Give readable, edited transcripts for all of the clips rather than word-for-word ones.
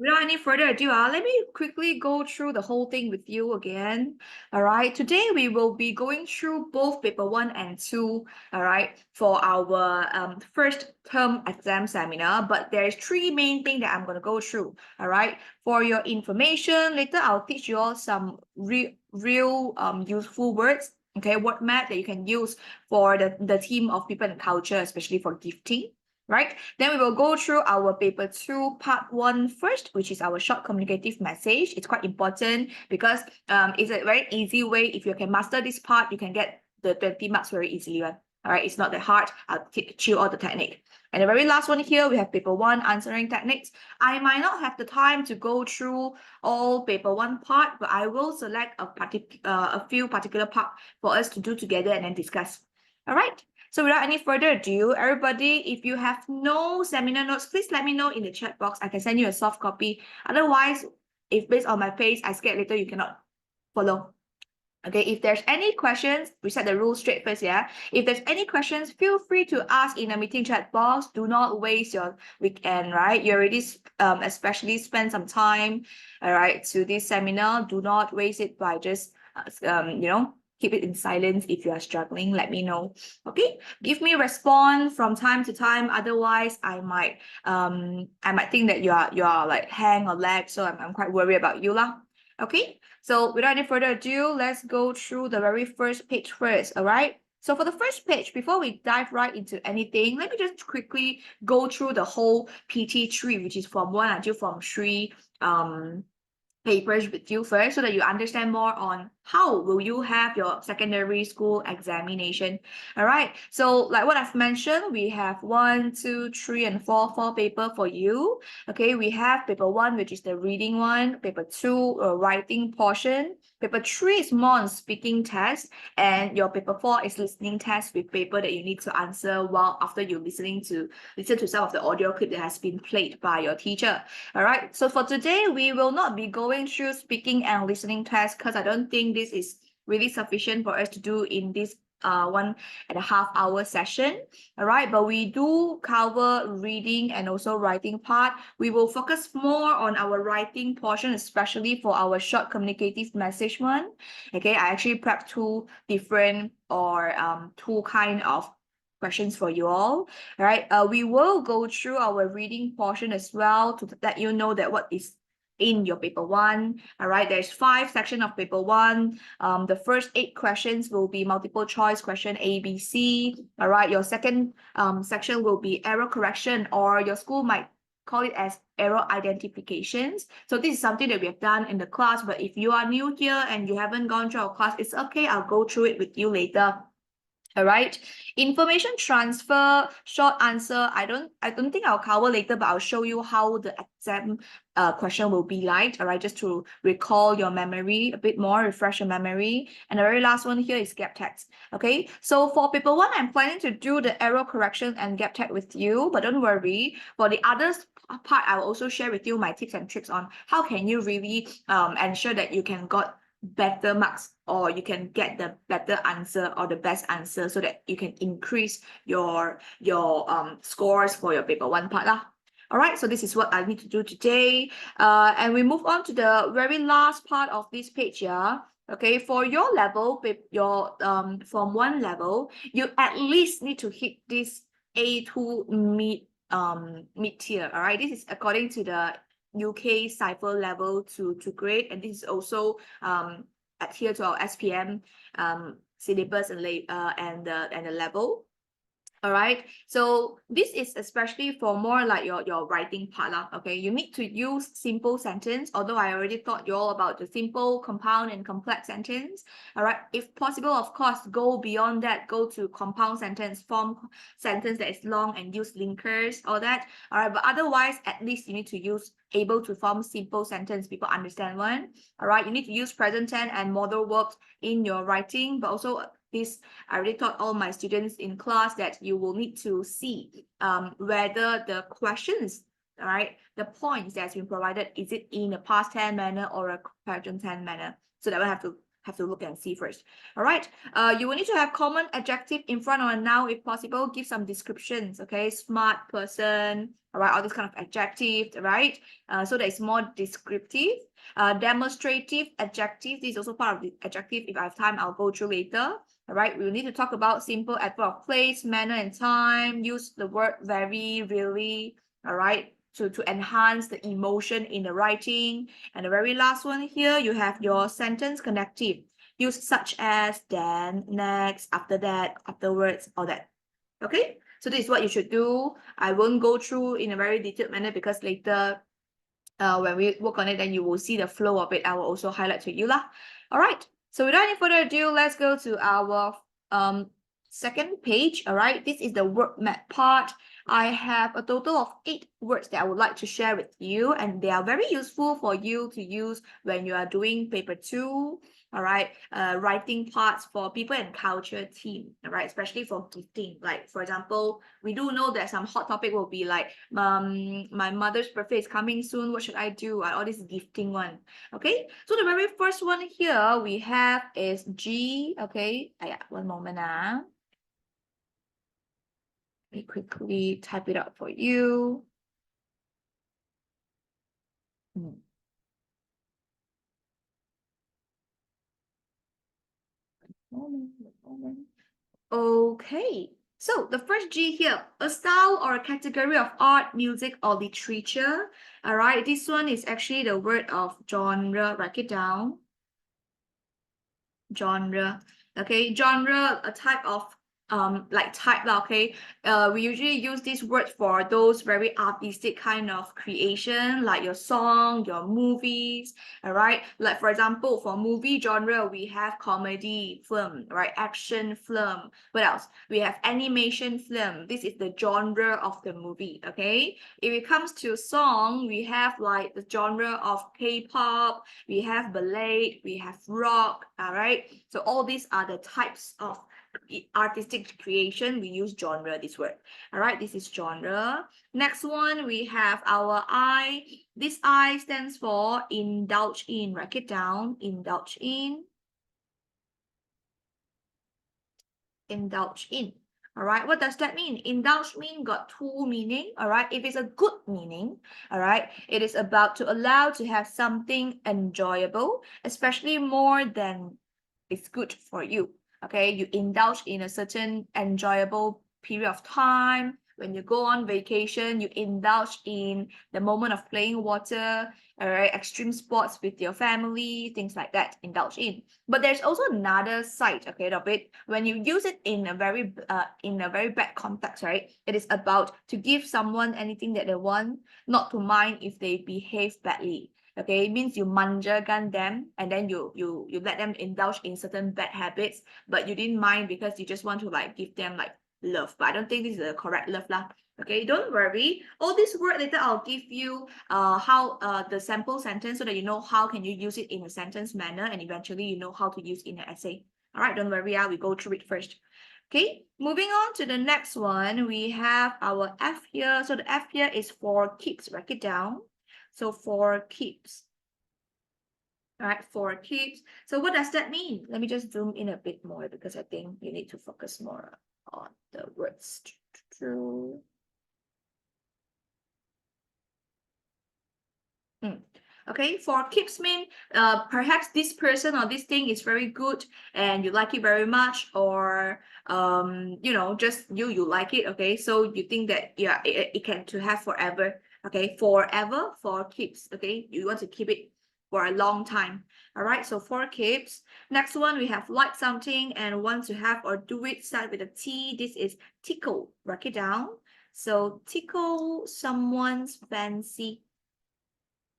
without any further ado, let me quickly go through the whole thing with you again. All right. Today we will be going through both paper 1 and 2, all right, for our first term exam seminar. But there's 3 main things that I'm going to go through. All right. For your information, later I'll teach you all some real useful words. Okay, word map that you can use for the theme of people and culture, especially for gifting. Right, then we will go through our paper 2 part 1 first, which is our short communicative message. It's quite important because it's a very easy way. If you can master this part, you can get the 20 marks very easily. All right, it's not that hard. I'll teach you all the technique. And the very last one here, we have paper 1 answering techniques. I might not have the time to go through all paper 1 part, but I will select a few particular part for us to do together and then discuss. All right. So without any further ado, everybody, if you have no seminar notes, please let me know in the chat box. I can send you a soft copy. Otherwise, if based on my pace, I scared later you cannot follow. Okay, if there's any questions, we set the rules straight first, yeah? If there's any questions, feel free to ask in the meeting chat box. Do not waste your weekend, right? You already especially spend some time, all right, to this seminar. Do not waste it by just, keep it in silence. If you are struggling, let me know. Okay, give me a response from time to time. Otherwise, I might think that you are like hang or lag. So I'm quite worried about you lah. Okay, so without any further ado, let's go through the very first page first. All right. So for the first page, before we dive right into anything, let me just quickly go through the whole PT3, which is from 1 until from 3 papers with you first so that you understand more on how will you have your secondary school examination. All right, so like what I've mentioned, we have 1, 2, 3, and 4 paper for you. Okay, we have paper 1, which is the reading one, paper 2 writing portion, paper 3 is more on speaking test, and your paper 4 is listening test with paper that you need to answer while after you listen to some of the audio clip that has been played by your teacher. All right, so for today, we will not be going through speaking and listening tests because I don't think this is really sufficient for us to do in this 1.5 hour session. All right, but we do cover reading and also writing part. We will focus more on our writing portion, especially for our short communicative message one. Okay, I actually prepped 2 different or 2 kind of questions for you all. All right, we will go through our reading portion as well to let you know that what is in your paper 1. All right, there's 5 sections of paper 1. The first 8 questions will be multiple choice question A, B, C. All right, your second section will be error correction, or your school might call it as error identifications. So this is something that we have done in the class, but if you are new here and you haven't gone through our class, it's okay. I'll go through it with you later. All right, information transfer, short answer. I don't think I'll cover later, but I'll show you how the exam question will be like. All right, just to recall your memory a bit more, refresh your memory. And the very last one here is gap text. Okay, so for paper 1, I'm planning to do the error correction and gap text with you, but don't worry. For the others part, I will also share with you my tips and tricks on how can you really ensure that you can got better marks, or you can get the better answer or the best answer so that you can increase your scores for your paper 1 part lah. All right, so this is what I need to do today. And we move on to the very last part of this page, yeah. Okay, for your level, your Form 1 level, you at least need to hit this A2 mid tier. All right, this is according to the UK cipher level to grade, and this is also adhere to our SPM syllabus and the level. All right, so this is especially for more like your writing part lah. Okay, you need to use simple sentence, although I already taught you all about the simple, compound, and complex sentence. All right, if possible, of course, go beyond that, go to compound sentence, form sentence that is long and use linkers, all that. All right, but otherwise, at least you need to use able to form simple sentence, people understand one. All right, you need to use present tense and modal verbs in your writing, but also this, I already taught all my students in class that you will need to see whether the questions, all right, the points that's been provided, is it in a past tense manner or a present tense manner? So that will have to have to look and see first. All right. You will need to have common adjective in front of a noun if possible. Give some descriptions. Okay. Smart person. All right. All this kind of adjective. Right. So that is more descriptive. Demonstrative adjective. This is also part of the adjective. If I have time, I'll go through later. All right, we will need to talk about simple adverb of place, manner, and time. Use the word very, really, all right, to enhance the emotion in the writing. And the very last one here, you have your sentence connective. Use such as, then, next, after that, afterwards, all that. Okay, so this is what you should do. I won't go through in a very detailed manner because later when we work on it, then you will see the flow of it. I will also highlight to you lah. All right. So without any further ado, let's go to our second page. All right. This is the word map part. I have a total of 8 words that I would like to share with you, and they are very useful for you to use when you are doing paper 2. All right, writing parts for people and culture team, all right, especially for gifting. Like, for example, we do know that some hot topic will be like, my mother's birthday is coming soon, what should I do? All this gifting one. Okay, so the very first one here we have is G. Okay, yeah, one moment now. Let me quickly type it out for you. Okay, so the first G here, a style or a category of art, music, or literature. All right, this one is actually the word of genre. Write it down. Genre. Okay, genre, a type of like type lah. Okay, we usually use this word for those very artistic kind of creation, like your song, your movies. All right, like for example, for movie genre we have comedy film, right? Action film. What else? We have animation film. This is the genre of the movie. Okay, if it comes to song, we have like the genre of K-pop, we have ballet, we have rock. All right, so all these are the types of artistic creation. We use genre, this word. All right, this is genre. Next one, we have our I. This I stands for indulge in. Write it down. Indulge in. Indulge in. All right, what does that mean? Indulge mean got 2 meaning. All right, if it's a good meaning, all right, it is about to allow to have something enjoyable, especially more than it's good for you. Okay, you indulge in a certain enjoyable period of time. When you go on vacation, you indulge in the moment of playing water, all right, extreme sports with your family, things like that, indulge in. But there's also another side, okay, of it. When you use it in a very bad context, right, it is about to give someone anything that they want, not to mind if they behave badly. Okay, it means you manjakan them, and then you let them indulge in certain bad habits, but you didn't mind because you just want to like give them like love. But I don't think this is the correct love lah. Okay, don't worry. All this word later I'll give you how the sample sentence so that you know how can you use it in a sentence manner, and eventually you know how to use in an essay. All right, don't worry. We go through it first. Okay, moving on to the next one, we have our F here. So the F here is for keeps. Write it down. So for keeps. All right, for keeps. So what does that mean? Let me just zoom in a bit more because I think you need to focus more on the words. Okay, for keeps mean perhaps this person or this thing is very good and you like it very much, or you know, just you like it. Okay, so you think that yeah, it can to have forever. Okay, forever, for keeps. Okay, you want to keep it for a long time. All right, so for keeps. Next one, we have like something and want to have or do it, start with a T. This is tickle. Write it down. So tickle someone's fancy.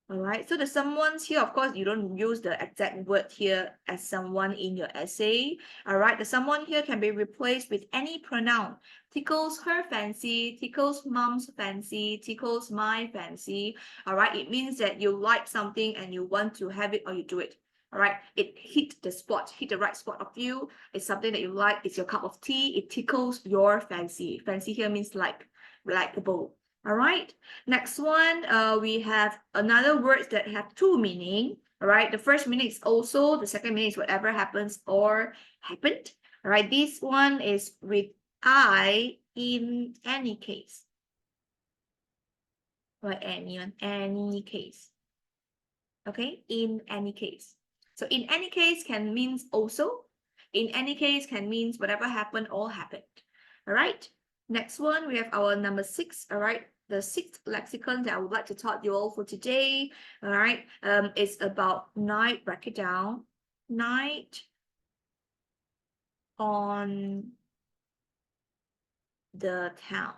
All right, so the someone's here, of course, you don't use the exact word here as someone in your essay. All right, the someone here can be replaced with any pronoun. Tickles her fancy, tickles mom's fancy, tickles my fancy. All right, it means that you like something and you want to have it or you do it. All right, it hit the spot, hit the right spot of you. It's something that you like, it's your cup of tea, it tickles your fancy. Fancy here means like, likable. All right, next one, we have another words that have 2 meaning. All All right, the first meaning is also, the second meaning is whatever happens or happened. All right, this one is with I in any case. Or any case. Okay, in any case. So in any case can means also. In any case can means whatever happened or happened. All right. Next one, we have our number 6. All right. The 6th lexicon that I would like to taught you all for today. All right. It's about night. Break it down. Night on the town.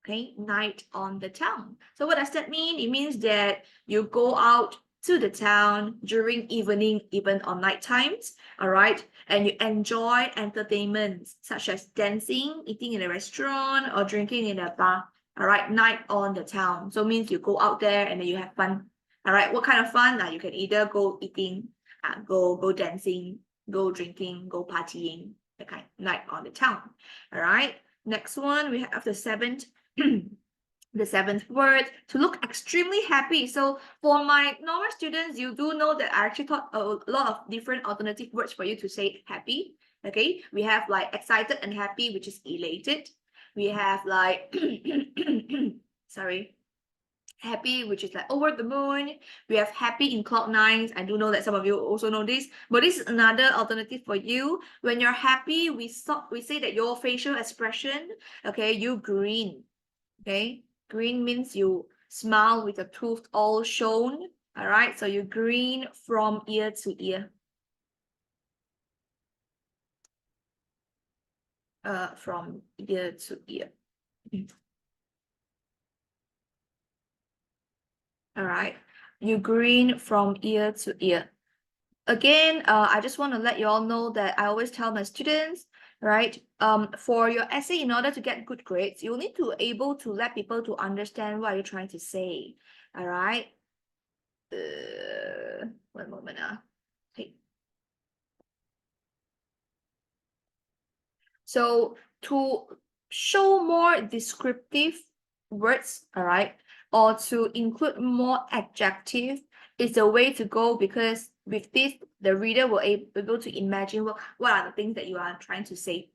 Okay, night on the town. So what does that mean? It means that you go out to the town during evening, even on night times, all right? And you enjoy entertainment such as dancing, eating in a restaurant, or drinking in a bar, all right? Night on the town. So it means you go out there and then you have fun, all right? What kind of fun? You can either go eating, go dancing, go drinking, go partying, that kind, night on the town, all right? Next one, we have the 7th the 7th word, to look extremely happy. So for my normal students, you do know that I actually taught a lot of different alternative words for you to say happy. Okay, we have like excited and happy, which is elated. We have like sorry, happy, which is like over the moon. We have happy in cloud 9. I do know that some of you also know this, but this is another alternative for you. When you're happy, we say that your facial expression, okay, you grin. Okay, grin means you smile with the tooth all shown. All right, so you grin from ear to ear. From ear to ear. All right, you grin from ear to ear. Again, I just want to let you all know that I always tell my students, right? For your essay, in order to get good grades, you'll need to able to let people to understand what you're trying to say. All right. One moment. Okay. So to show more descriptive words, all right, or to include more adjective is the way to go, because with this, the reader will be able to imagine what are the things that you are trying to say.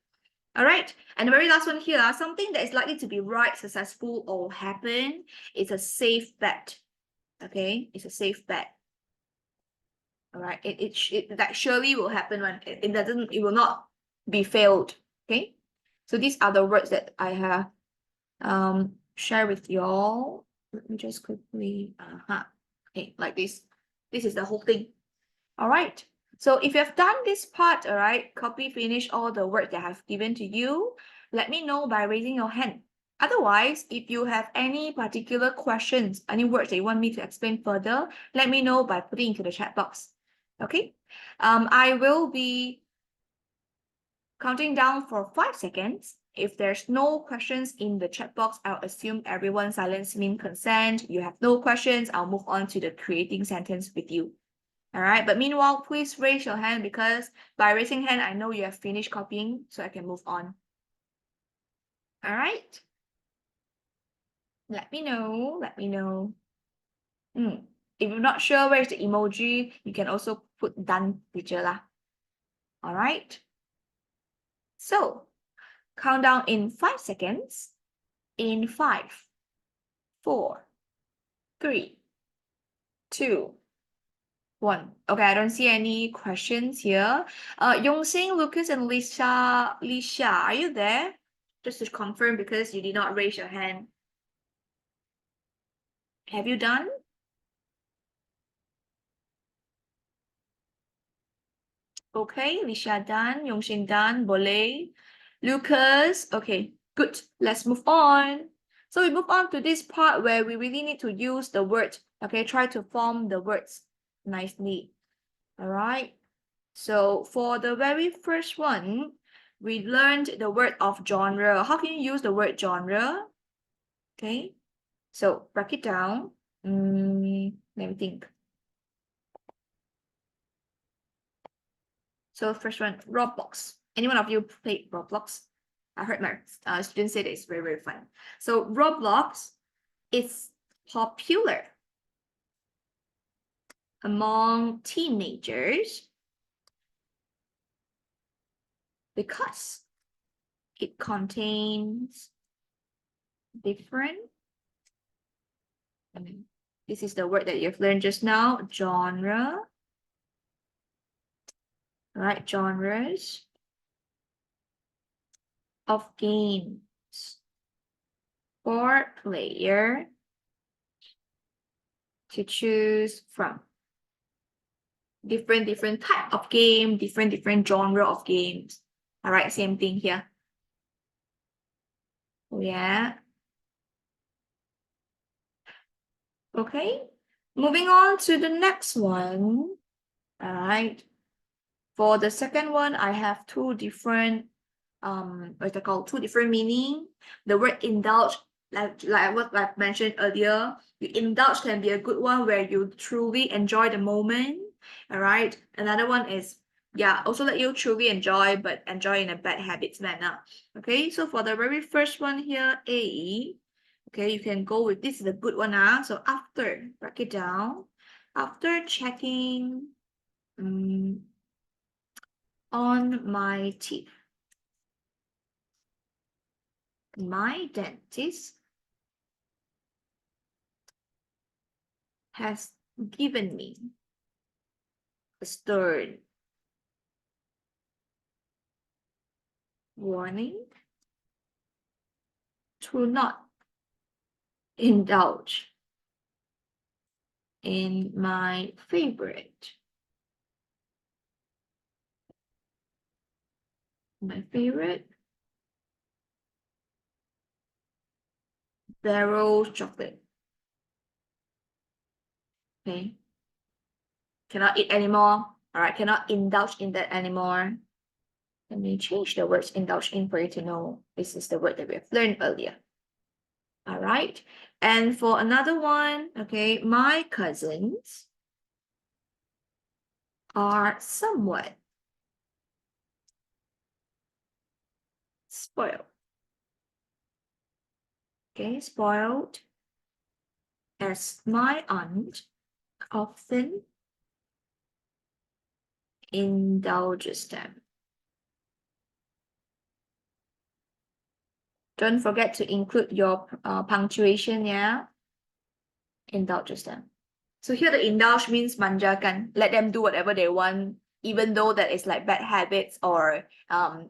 All right, and the very last one here, something that is likely to be right, successful, or happen is a safe bet. Okay, it's a safe bet. All right, it that surely will happen when it will not be failed. Okay, so these are the words that I have share with y'all. Let me just quickly okay, like this. This is the whole thing. All right. So if you have done this part, all right, copy, finish all the work that I've given to you, let me know by raising your hand. Otherwise, if you have any particular questions, any words that you want me to explain further, let me know by putting into the chat box. Okay. I will be counting down for 5 seconds. If there's no questions in the chat box, I'll assume everyone's silence means consent. You have no questions, I'll move on to the creating sentence with you. All right, but meanwhile, please raise your hand, because by raising hand, I know you have finished copying, so I can move on. All right. Let me know. Let me know. If you're not sure where's the emoji, you can also put done picture lah. All right. So, countdown in 5 seconds. In 5, 4, 3, 2, 1. Okay, I don't see any questions here. Yongxing, Lucas, and Lisa, are you there? Just to confirm, because you did not raise your hand. Have you done? Okay, Lisha done, Yongxing done, Boleh, Lucas. Okay, good. Let's move on. So we move on to this part where we really need to use the word. Okay, try to form the words nicely. All right. So for the very first one, we learned the word of genre. How can you use the word genre? Okay, so break it down. Let me think. So first one, Roblox. Anyone of you played Roblox? I heard my students say that it's very, very fun. So Roblox is popular. among teenagers because it contains different. This is the word that you've learned just now, genre. Right, genres of games for player to choose from. Different type of game, different genre of games. All right, same thing here. Yeah. Okay, moving on to the next one. All right. For the second one, I have two different what's it called? Two different meaning. The word indulge, like what I've mentioned earlier, you indulge can be a good one where you truly enjoy the moment. All right. Another one is, yeah, also let you truly enjoy, but enjoy in a bad habits manner. Okay, so for the very first one here, A, okay, you can go with this is a good one. So after, break it down. After checking on my teeth, my dentist has given me a stern warning to not indulge in my favorite barrel chocolate. Okay, cannot eat anymore. All right, cannot indulge in that anymore. Let me change the words indulge in for you to know this is the word that we have learned earlier. All right, and for another one, okay, my cousins are somewhat spoiled. Okay, spoiled as my aunt often indulges them. Don't forget to include your punctuation, yeah? Indulges them. So here the indulge means manjakan. Let them do whatever they want, even though that is like bad habits or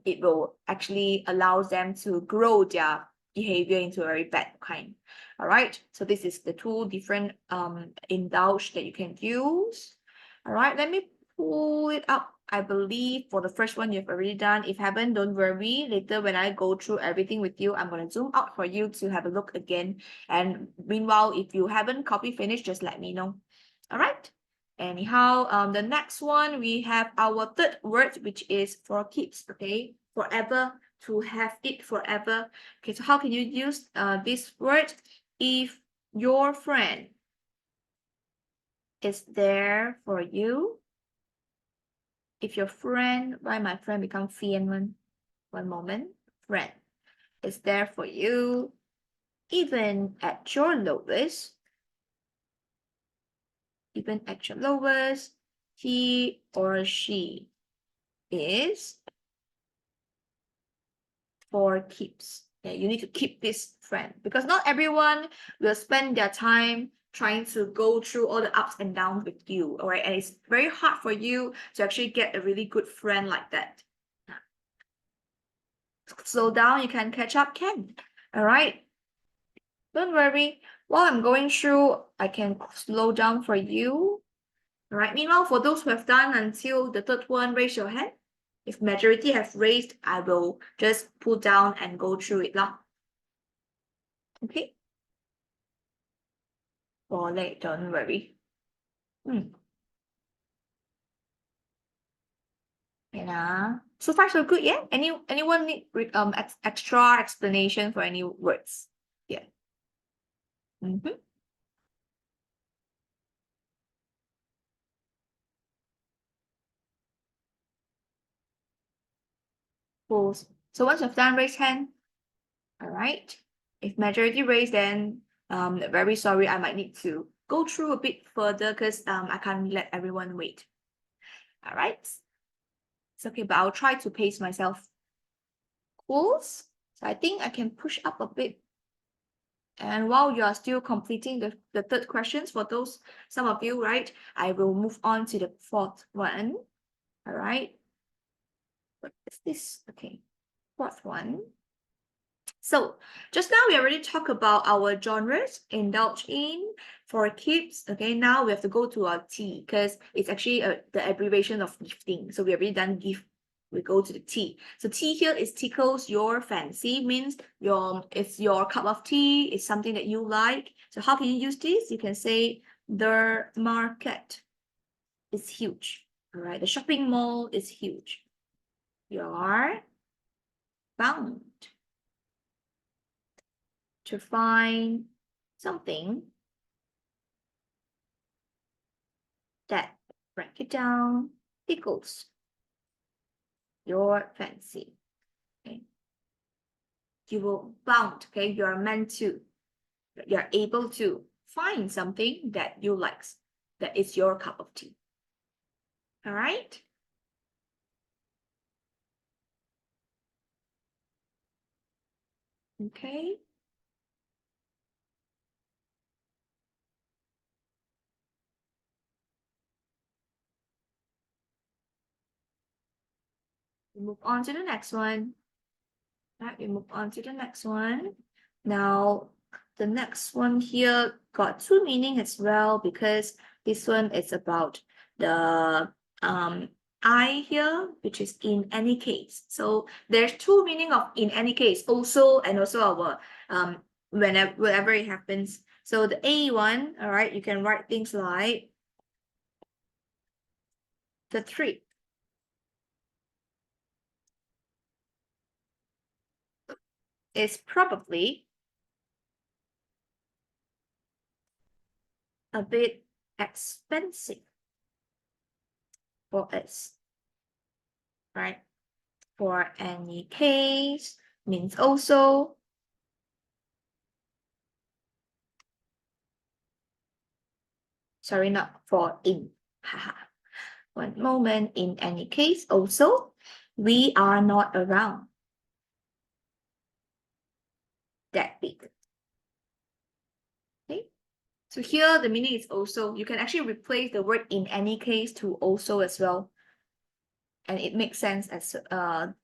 it will actually allows them to grow their behavior into a very bad kind. All right, so this is the two different indulge that you can use. All right, let me pull it up. I believe for the first one you've already done. If haven't, don't worry. Later when I go through everything with you, I'm going to zoom out for you to have a look again. And meanwhile, if you haven't copy finished, just let me know. All right. Anyhow, the next one, we have our third word, which is for keeps, okay? Forever, to have it forever. Okay, so how can you use this word? If your friend is there for you, if your friend, why my friend become fian one moment, friend is there for you, even at your lowest, he or she is for keeps. Yeah, you need to keep this friend because not everyone will spend their time trying to go through all the ups and downs with you, all right? And it's very hard for you to actually get a really good friend like that. Slow down, you can catch up, Ken. All right. Don't worry. While I'm going through, I can slow down for you. All right. Meanwhile, for those who have done until the third one, raise your hand. If majority have raised, I will just pull down and go through it lah. Okay. Boleh, don't worry. So far so good, yeah? Anyone need extra explanation for any words? Yeah. Cool. So once you've done, raise hand. All right. If majority raise, then very sorry, I might need to go through a bit further because I can't let everyone wait. All right. It's okay, but I'll try to pace myself. Cool. So I think I can push up a bit. And while you are still completing the third questions for those, some of you, right, I will move on to the fourth one. All right. What is this? Okay. Fourth one. So just now we already talked about our genres, indulge in, for keeps. Okay, now we have to go to our T because it's actually the abbreviation of gifting. So we already done gift. We go to the T. So T here is tickles your fancy, means it's your cup of tea, it's something that you like. So how can you use this? You can say the market is huge. All right, the shopping mall is huge. You're bound to find something that, break it down, tickles your fancy. Okay, you will bound. Okay, you are meant to, you're able to find something that you like, that is your cup of tea. All right. Okay. We move on to the next one. Right, we move on to the next one. Now, the next one here got two meaning as well, because this one is about the I here, which is in any case. So there's two meaning of in any case, also, and also our whenever it happens. So the A one, all right, you can write things like the trip is probably a bit expensive for us, right? For any case means also. Sorry, not for in. Haha. One moment. In any case, also, we are not around that big. Okay. So here the meaning is also. You can actually replace the word in any case to also as well. And it makes sense as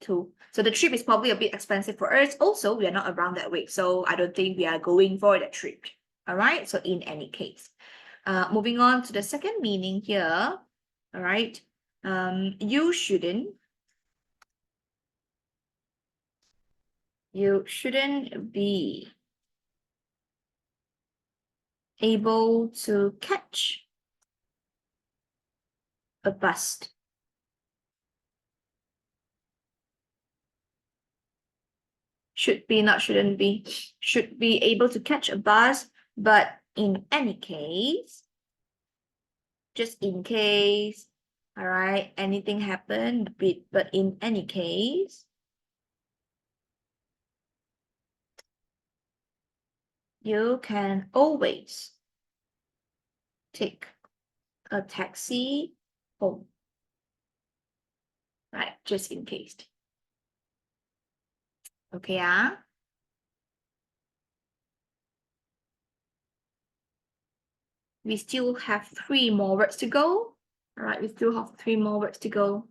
to. So the trip is probably a bit expensive for us. Also, we are not around that way. So I don't think we are going for that trip. All right. So in any case. Moving on to the second meaning here. All right. You shouldn't be able to catch a bus. Should be, not shouldn't be. Should be able to catch a bus, but in any case, just in case, all right, anything happened, but in any case, you can always take a taxi home, right? Just in case. Okay, we still have 3 more words to go. All right, we still have 3 more words to go.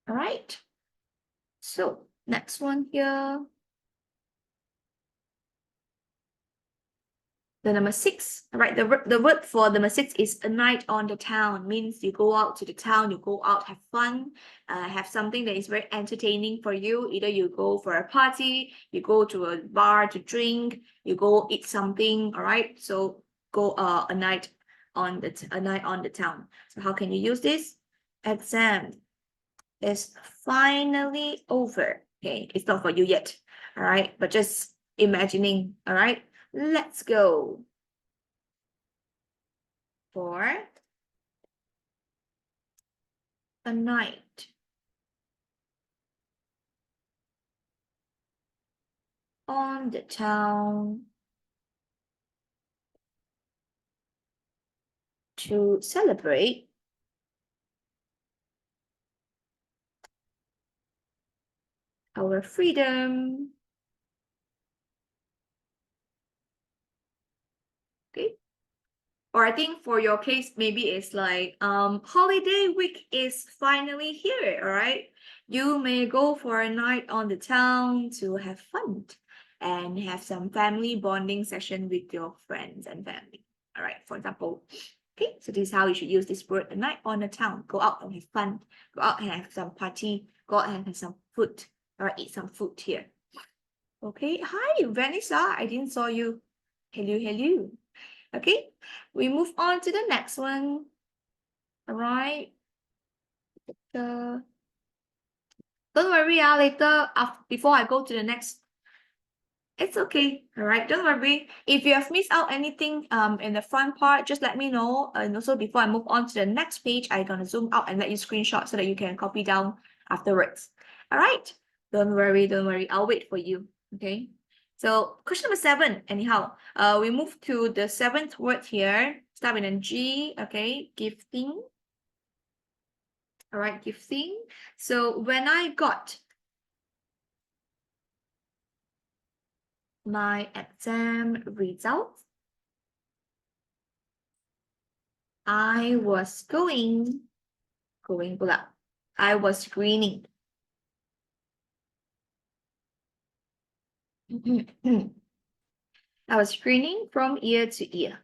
All right. So next one here. The number 6, all right, the word for number 6 is a night on the town, means you go out to the town, you go out, have fun, have something that is very entertaining for you. Either you go for a party, you go to a bar to drink, you go eat something, all right? So go a night on the town. So how can you use this? Exam is finally over. Okay, it's not for you yet, all right? But just imagining, all right? Let's go for a night on the town to celebrate our freedom. Okay. Or I think for your case, maybe it's like holiday week is finally here, all right? You may go for a night on the town to have fun and have some family bonding session with your friends and family. All right, for example. Okay, so this is how you should use this word, a night on the town. Go out and have fun. Go out and have some party. Go out and have some food. All right, eat some food here. Okay, hi, Vanessa. I didn't saw you. Hello, hello. Okay, we move on to the next one. All right. Don't worry, later before I go to the next, it's okay. All right, don't worry. If you have missed out anything in the front part, just let me know. And also before I move on to the next page, I'm gonna zoom out and let you screenshot so that you can copy down afterwards. All right. Don't worry, don't worry. I'll wait for you. Okay. So question number 7, anyhow, we move to the 7th word here. Start with a G, okay, gifting. All right, gifting. So when I got my exam results, I was going pula. I was screening. I was screening from ear to ear.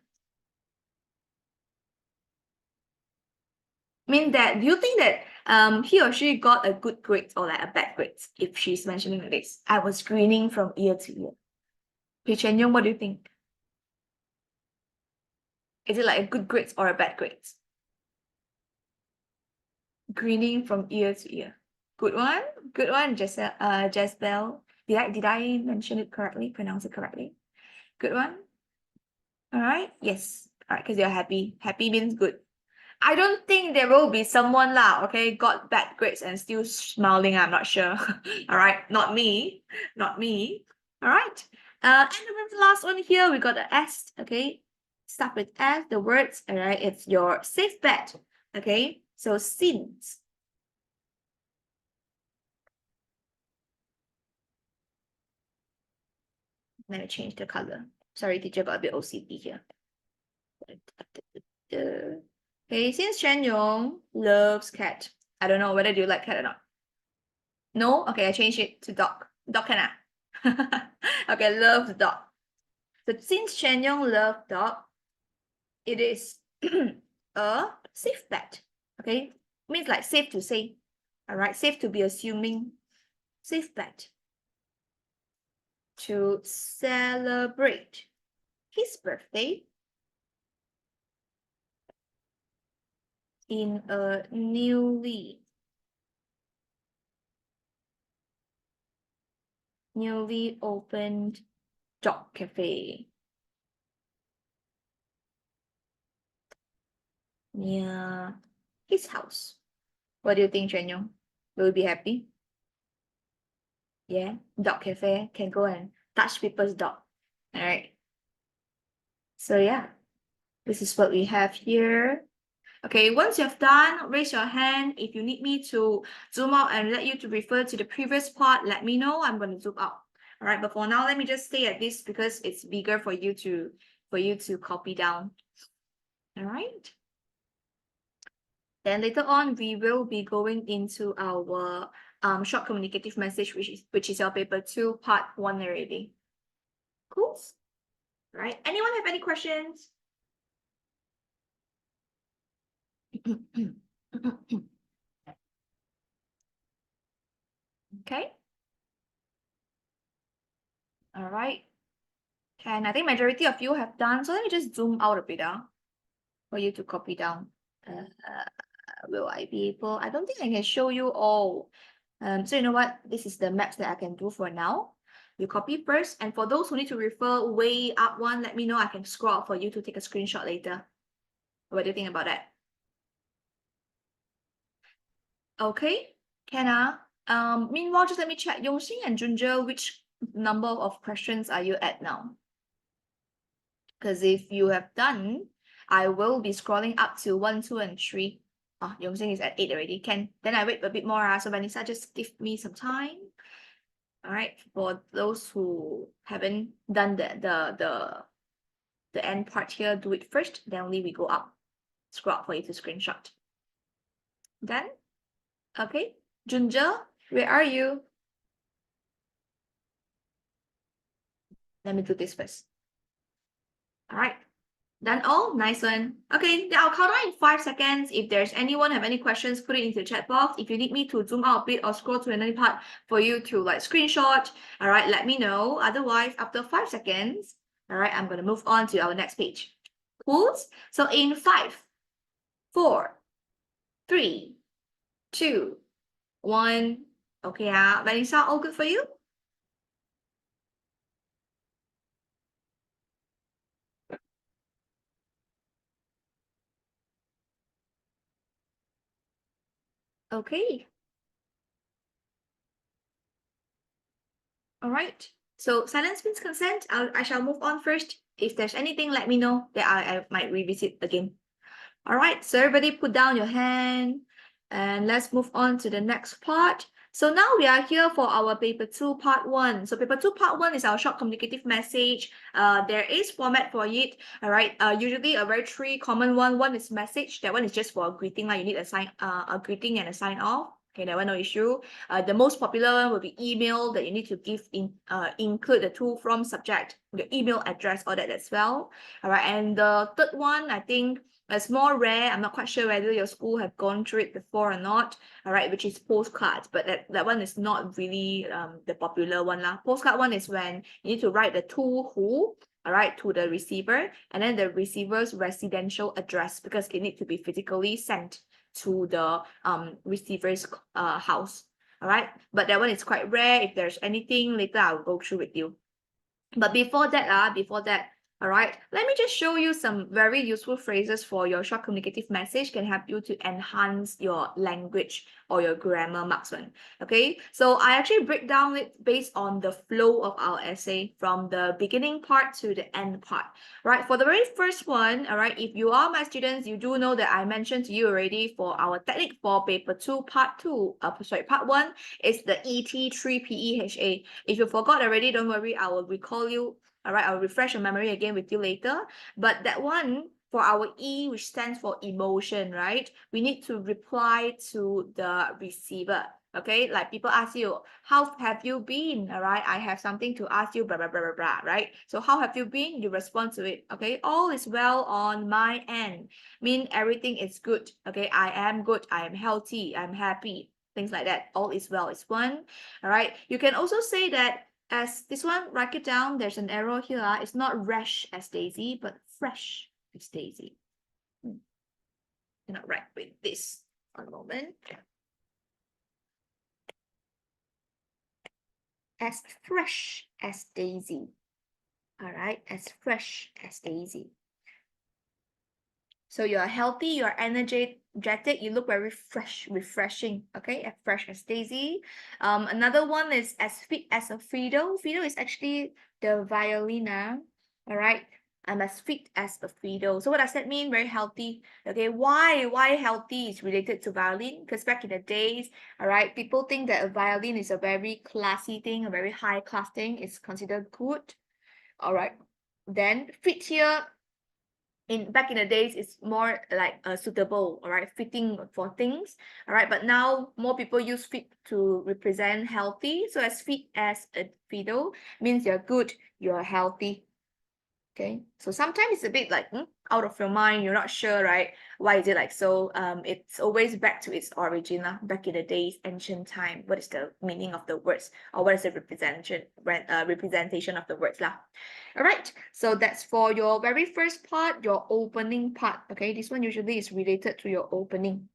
Mean that, do you think that he or she got a good grade or like a bad grade if she's mentioning this? I was screening from ear to ear. Pei Chen Yong, what do you think? Is it like a good grade or a bad grade? Grinning from ear to ear. Good one, Jezebel. Did I mention it correctly? Pronounce it correctly? Good one. All right. Yes. All right. Because you're happy. Happy means good. I don't think there will be someone lah. Okay, got bad grades and still smiling. I'm not sure. All right. Not me. Not me. All right. And then the last one here, we got the S. Okay. Start with S. The words. All right. It's your safe bet. Okay. So since. Let me change the color. Sorry, teacher got a bit OCD here. Okay, since Chen Yong loves cat. I don't know whether do you like cat or not. No? Okay, I changed it to dog. Dog can okay, loves dog. So since Chen Yong loves dog, it is a safe bet. Okay? Means like safe to say. Alright, safe to be assuming. Safe bet. To celebrate his birthday in a newly opened dog cafe near his house. What do you think, Chen Yong? Will you be happy? Yeah, dog cafe, can go and touch people's dog. All right. So yeah, this is what we have here. Okay, once you've done, raise your hand. If you need me to zoom out and let you to refer to the previous part, let me know. I'm going to zoom out. All right, but for now, let me just stay at this because it's bigger for you to copy down. All right. Then later on, we will be going into our short communicative message, which is your paper 2, part 1 already. Cool. All right. Anyone have any questions? Okay. All right. And I think majority of you have done. So let me just zoom out a bit for you to copy down. Will I be able? I don't think I can show you all. So you know what? This is the maps that I can do for now. You copy first. And for those who need to refer way up one, let me know. I can scroll out for you to take a screenshot later. What do you think about that? Okay, can meanwhile, just let me check Yongxing and Junja, which number of questions are you at now? Because if you have done, I will be scrolling up to 1, 2, and 3. Yongxing is at 8 already. Then I wait a bit more. So Vanessa, just give me some time. All right, for those who haven't done the end part here, do it first. Then only we go up. Scroll up for you to screenshot. Done? Okay. Junja, where are you? Let me do this first. All right. Done all? Nice one. Okay, then I'll count down in 5 seconds. If there's anyone have any questions, put it into the chat box. If you need me to zoom out a bit or scroll to another part for you to like screenshot, all right, let me know. Otherwise, after 5 seconds, all right, I'm going to move on to our next page. Cool? So in 5, 4, 3, 2, 1. Okay, Vanessa, all good for you? Okay. All right. So silence means consent. I shall move on first. If there's anything, let me know that I might revisit again. All right. So everybody put down your hand and let's move on to the next part. So now we are here for our paper 2 part 1. So paper 2 part 1 is our short communicative message. There is format for it. All right. Usually a very 3 common one. One is message. That one is just for a greeting. Like you need a greeting and a sign off. Okay, that one no issue. The most popular one will be email that you need to include the to from subject, the email address, all that as well. All right, and the third one, I think it's more rare. I'm not quite sure whether your school have gone through it before or not. All right, which is postcards, but that one is not really the popular one lah. Postcard one is when you need to write the to who, all right, to the receiver, and then the receiver's residential address because it needs to be physically sent to the receiver's house. All right, but that one is quite rare. If there's anything later, I'll go through with you. But before that, all right, let me just show you some very useful phrases for your short communicative message can help you to enhance your language or your grammar marks one. Okay, so I actually break down it based on the flow of our essay from the beginning part to the end part. Right, for the very first one, all right, if you are my students, you do know that I mentioned to you already for our technique for paper 2 part 1 is the ET3PEHA. If you forgot already, don't worry, I will recall you. All right, I'll refresh your memory again with you later. But that one, for our E, which stands for emotion, right? We need to reply to the receiver. Okay, like people ask you, how have you been? All right, I have something to ask you, blah, blah, blah, blah, blah, right? So how have you been? You respond to it. Okay, all is well on my end. Mean everything is good. Okay, I am good. I am healthy. I'm happy. Things like that. All is well is one. All right, you can also say that as this one, write it down. There's an arrow here. It's not rash as Daisy, but fresh as Daisy. Cannot write with this. One moment. As fresh as Daisy. All right, as fresh as Daisy. So you're healthy, you're energetic, you look very fresh, refreshing. Okay, as fresh as Daisy. Another one is as fit as a fiddle. Fiddle is actually the violin. All right, I'm as fit as a fiddle. So what does that mean? Very healthy. Okay, why healthy is related to violin? Because back in the days, all right, people think that a violin is a very classy thing, a very high class thing. It's considered good. All right, then fit here back in the days it's more like suitable, all right, fitting for things, all right, but now more people use fit to represent healthy. So as fit as a fiddle means you're good, you're healthy. Okay, so sometimes it's a bit like out of your mind, you're not sure, right? Why is it like so? It's always back to its origin, back in the days, ancient time. What is the meaning of the words, or what is the representation of the words lah? All right, so that's for your very first part, your opening part. Okay, this one usually is related to your opening.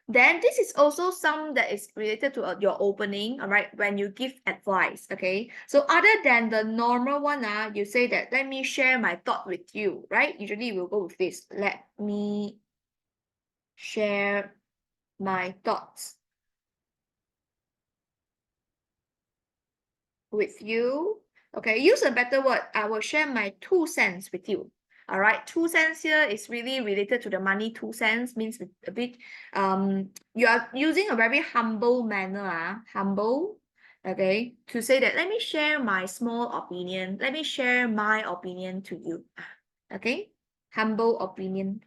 Then this is also some that is related to your opening, all right, when you give advice, okay? So other than the normal one, you say that, let me share my thought with you, right? Usually we'll go with this, let me share my thoughts. with you. Okay, use a better word. I will share my 2 cents with you. All right, 2 cents here is really related to the money. 2 cents means a bit, you are using a very humble manner, humble, okay, to say that let me share my small opinion. Let me share my opinion to you. Okay, humble opinion.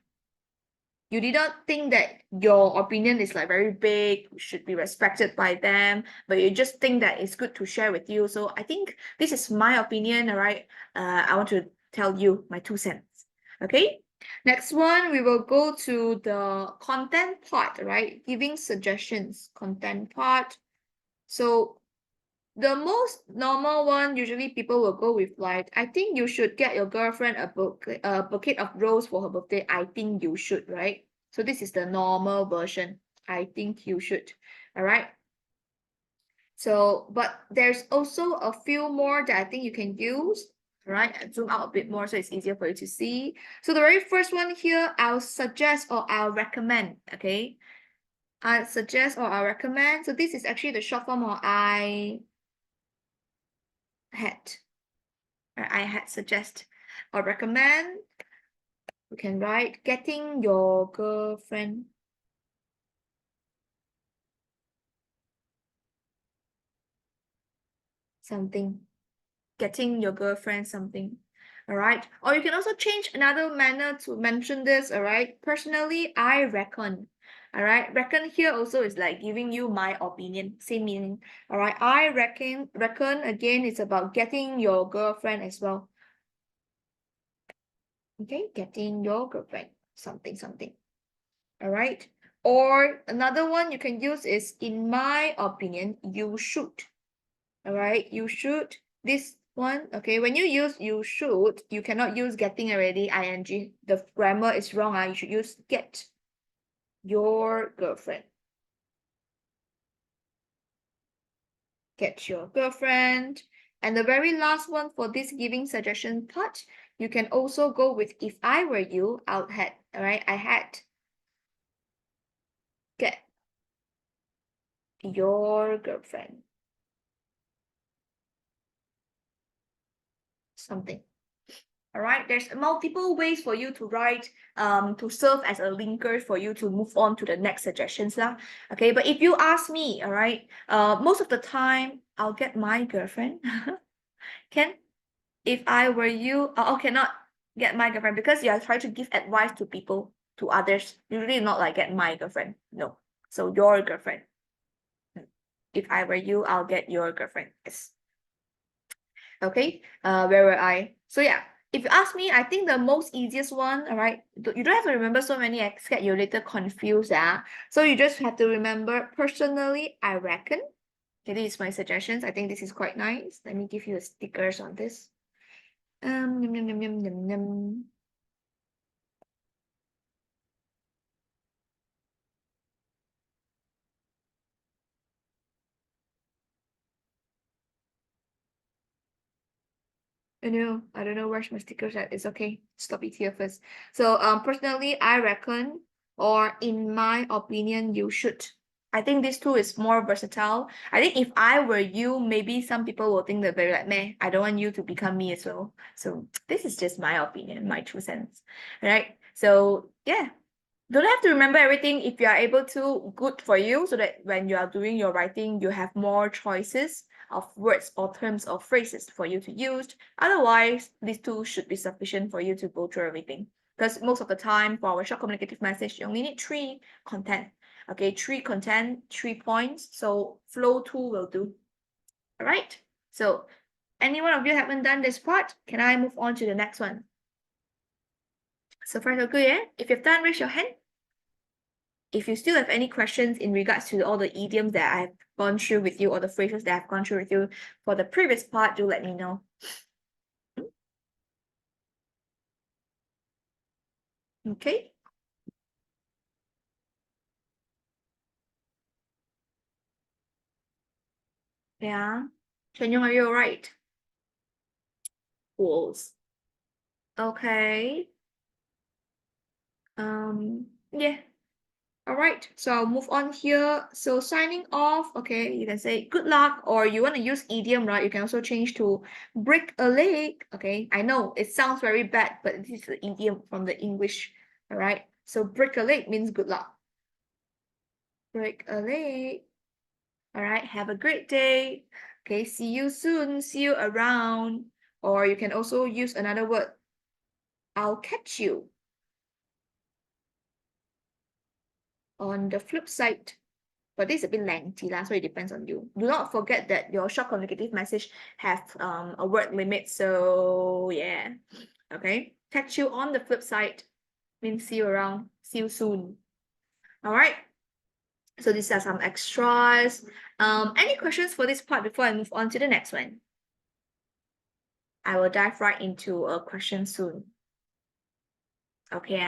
You did not think that your opinion is like very big, should be respected by them, but you just think that it's good to share with you. So I think this is my opinion, all right? I want to tell you my 2 cents. Okay. Next one, we will go to the content part, right? Giving suggestions, content part. So the most normal one, usually people will go with like, I think you should get your girlfriend a bouquet of rose for her birthday. I think you should, right? So this is the normal version. I think you should. All right. So, but there's also a few more that I think you can use. All right. I zoom out a bit more so it's easier for you to see. So the very first one here, I'll suggest or I'll recommend. Okay. I suggest or I recommend. So this is actually the short form of I had suggest or recommend. You can write getting your girlfriend something. Getting your girlfriend something. All right. Or you can also change another manner to mention this. All right. Personally, I reckon. All right. Reckon here also is like giving you my opinion. Same meaning. All right. I reckon again, it's about getting your girlfriend as well. Okay. Getting your girlfriend something, something. All right. Or another one you can use is, in my opinion, you should. All right. You should. This one, okay. When you use you should, you cannot use getting already, ing. The grammar is wrong. You should use get your girlfriend. Get your girlfriend. And the very last one for this giving suggestion part, you can also go with, if I were you, I would had. All right. I had get your girlfriend something. All right, there's multiple ways for you to write, to serve as a linker for you to move on to the next suggestions lah. Okay, but if you ask me, all right, most of the time I'll get my girlfriend. Can, if I were you, oh, cannot get my girlfriend because you are trying to give advice to people, to others. Usually not like get my girlfriend. No, so your girlfriend. If I were you, I'll get your girlfriend. Yes. Okay, where were I? So yeah, if you ask me, I think the most easiest one, all right, you don't have to remember so many, I get you later confused. So you just have to remember, personally, I reckon. Okay, this is my suggestions. I think this is quite nice. Let me give you the stickers on this. Yum, yum, yum, yum, yum, yum. I don't know where's my stickers at. It's okay. Stop it here first. So personally, I reckon, or in my opinion, you should. I think this tool is more versatile. I think if I were you, maybe some people will think that very like, meh, I don't want you to become me as well. So this is just my opinion, my 2 cents. Right? So yeah, don't have to remember everything. If you are able to, good for you, so that when you are doing your writing, you have more choices of words or terms or phrases for you to use. Otherwise, these two should be sufficient for you to go through everything. Because most of the time, for our short communicative message, you only need 3 content. Okay, 3 content, 3 points. So flow 2 will do. All right. So any one of you haven't done this part, can I move on to the next one? So far so good, yeah? If you've done, raise your hand. If you still have any questions in regards to all the idioms that I've gone through with you, or the phrases that I've gone through with you for the previous part, do let me know. Okay. Yeah. Chanyeong, are you alright? Wolves. Okay. Yeah. All right, so I'll move on here. So signing off, okay, you can say good luck, or you want to use idiom, right? You can also change to break a leg. Okay, I know it sounds very bad, but this is the idiom from the English. All right, so break a leg means good luck. Break a leg. All right, have a great day. Okay, see you soon, see you around. Or you can also use another word. I'll catch you on the flip side. But this is a bit lengthy, so it depends on you. Do not forget that your short communicative message have a word limit. So yeah, okay. Catch you on the flip side means see you around, see you soon. All right. So these are some extras. Any questions for this part before I move on to the next one? I will dive right into a question soon. Okay,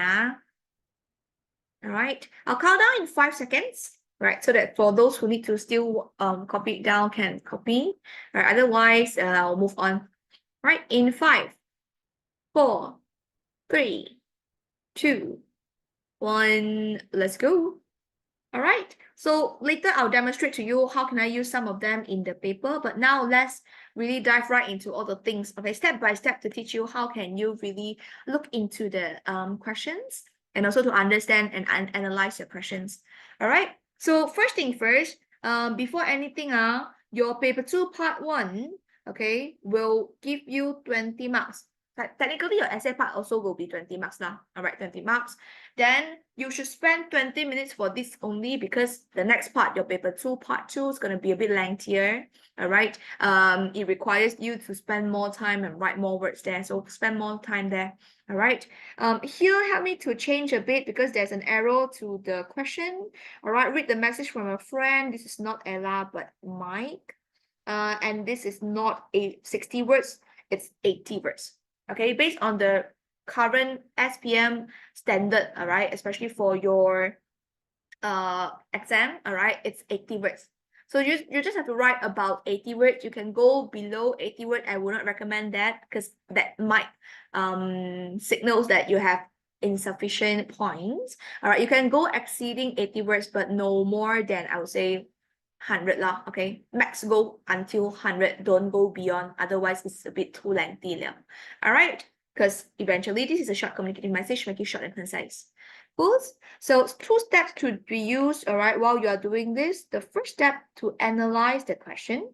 all right. I'll count down in 5 seconds, right? So that for those who need to still copy it down can copy. Right? Otherwise, I'll move on. Right? In 5, 4, 3, 2, 1. Let's go. All right. So later I'll demonstrate to you how can I use some of them in the paper. But now let's really dive right into all the things. Okay, step by step to teach you how can you really look into the questions and also to understand and analyze your questions. All right. So first thing first, before anything, your paper 2 part 1, okay, will give you 20 marks. But technically your essay part also will be 20 marks now. All right, 20 marks. Then you should spend 20 minutes for this only because the next part, your paper 2 part 2 is going to be a bit lengthier. All right. It requires you to spend more time and write more words there. So spend more time there. All right. Here, help me to change a bit because there's an arrow to the question. All right. Read the message from a friend. This is not Ella, but Mike. And this is not 60 words. It's 80 words. Okay. Based on the current SPM standard, all right, especially for your exam, all right, it's 80 words. So you just have to write about 80 words. You can go below 80 words. I would not recommend that because that might signals that you have insufficient points. All right, you can go exceeding 80 words, but no more than I would say 100 lah. Okay, max go until 100. Don't go beyond. Otherwise, it's a bit too lengthy lah. All right, because eventually this is a short communicative message. Make it short and concise. Cool. So 2 steps to be used, all right, while you are doing this. The first step to analyze the question.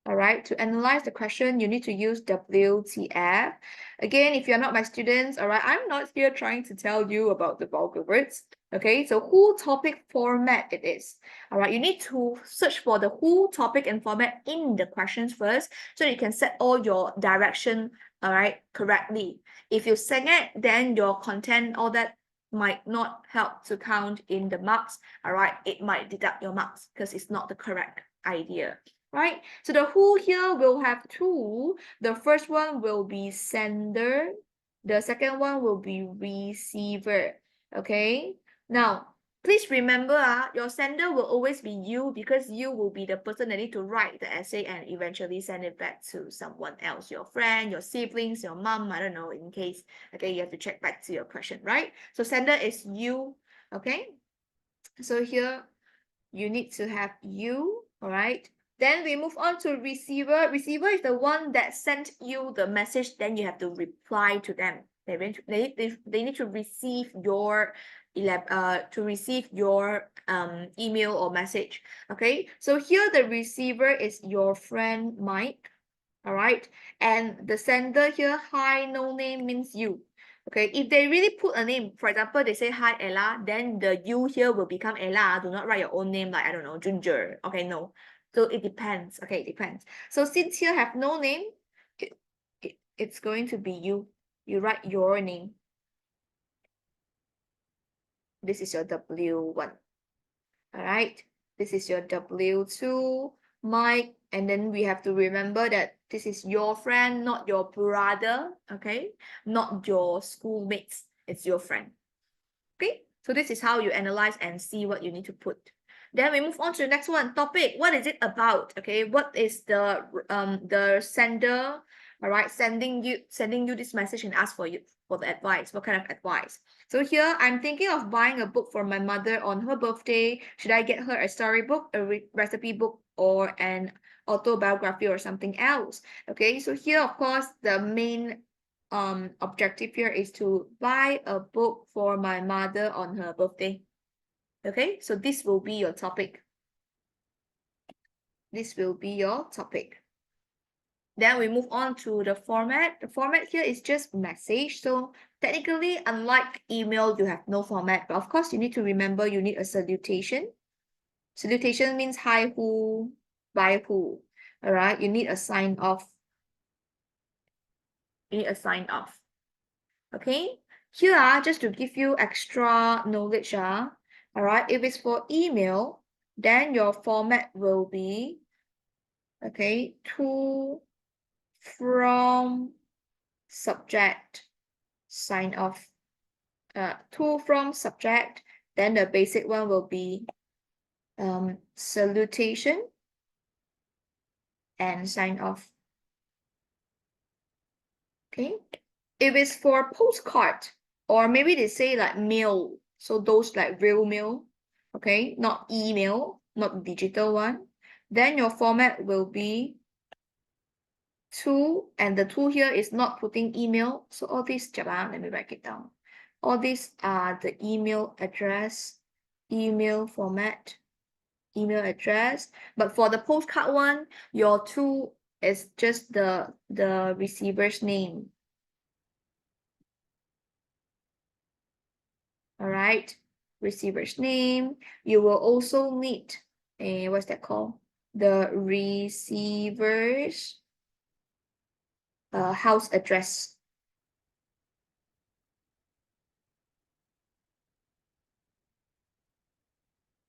All right, to analyze the question, you need to use WTF. Again, if you're not my students, all right, I'm not here trying to tell you about the vulgar words. Okay, so who, topic, format it is. All right, you need to search for the who, topic, and format in the questions first so you can set all your direction, all right, correctly. If you sing it, then your content, all that might not help to count in the marks. All right, it might deduct your marks because it's not the correct idea. Right, so the who here will have 2. The first one will be sender. The second one will be receiver. Okay, now please remember, your sender will always be you because you will be the person that need to write the essay and eventually send it back to someone else, your friend, your siblings, your mom, I don't know, in case, okay, you have to check back to your question, right? So sender is you, okay? So here, you need to have you, all right? Then we move on to receiver. Receiver is the one that sent you the message, then you have to reply to them. They need to receive your email or message. Okay, so here the receiver is your friend Mike. All right, and the sender here, hi, no name, means you. Okay, if they really put a name, for example, they say hi Ella, then the you here will become Ella. Do not write your own name like, I don't know, Ginger. Okay, no. So it depends. Okay, it depends. So since here have no name, it's going to be you. You write your name. This is your W1. All right, this is your W2, Mike, and then we have to remember that this is your friend, not your brother, okay? Not your schoolmates, it's your friend. Okay, so this is how you analyze and see what you need to put. Then we move on to the next one, topic. What is it about? Okay, what is the sender all right, sending you this message and ask for the advice. What kind of advice? So here I'm thinking of buying a book for my mother on her birthday. Should I get her a storybook, a recipe book, or an autobiography or something else? Okay, so here of course the main objective here is to buy a book for my mother on her birthday. Okay, so this will be your topic. This will be your topic. Then we move on to the format. The format here is just message. So technically, unlike email, you have no format. But of course, you need to remember you need a salutation. Salutation means hi who, bye who. All right, you need a sign off. You need a sign off. Okay, here just to give you extra knowledge. All right, if it's for email, then your format will be, okay, to, from, subject, sign off. To, from, subject, then the basic one will be salutation and sign off. Okay, if it's for postcard, or maybe they say like mail, so those like real mail, okay, not email, not digital one, then your format will be to, and the to here is not putting email. So all these, let me write it down. All these are the email address, email format, email address. But for the postcard one, your to is just the receiver's name. All right, receiver's name. You will also need a, what's that called? The receiver's house address.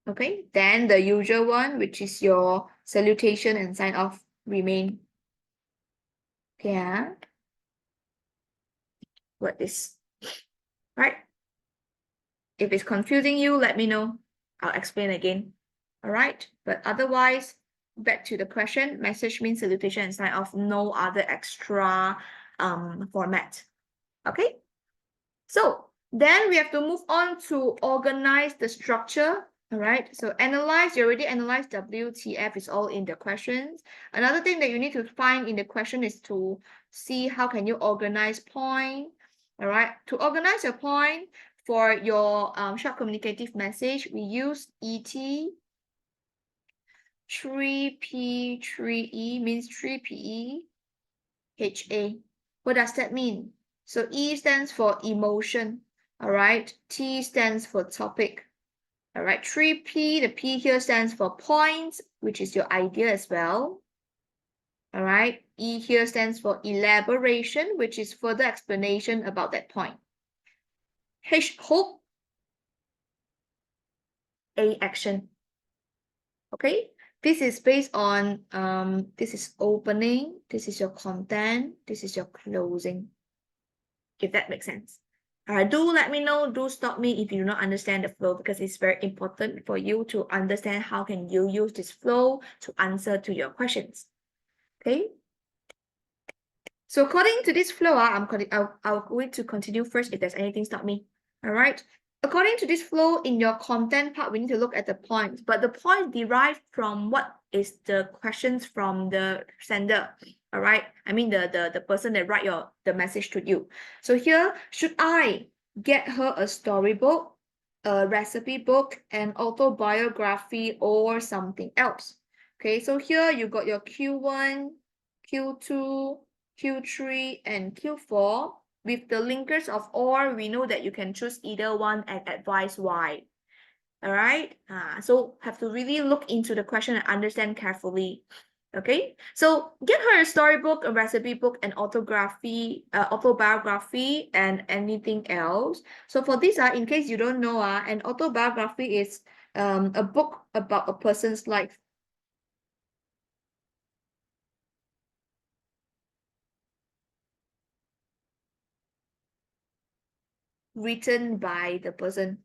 Okay, then the usual one, which is your salutation and sign off, remain. Okay, what is, right? If it's confusing you, let me know. I'll explain again. All right, but otherwise, back to the question, message means salutation and sign off, no other extra format. Okay, so then we have to move on to organize the structure. All right, so analyze, you already analyzed WTF is all in the questions. Another thing that you need to find in the question is to see how can you organize point. All right, to organize your point for your short communicative message, we use ET, 3P, 3E means 3PE, HA. What does that mean? So E stands for emotion. All right, T stands for topic. All right, 3P, the P here stands for points, which is your idea as well. All right, E here stands for elaboration, which is further explanation about that point. H, hook, A, action. Okay, this is based on, this is opening, this is your content, this is your closing, if that makes sense. Do let me know, do stop me if you do not understand the flow, because it's very important for you to understand how can you use this flow to answer to your questions. Okay, so according to this flow, I'm going to continue first. If there's anything, stop me. All right, according to this flow, in your content part, we need to look at the points, but the point derived from what is the questions from the sender. All right, I mean the person that write the message to you. So here, should I get her a storybook, a recipe book, an autobiography, or something else? Okay, so here you got your Q1, Q2, Q3, and Q4. With the linkers of or, we know that you can choose either one and advise why. All right, so have to really look into the question and understand carefully. Okay, so get her a storybook, a recipe book, an autobiography, and anything else. So for this, in case you don't know, an autobiography is a book about a person's life. Written by the person.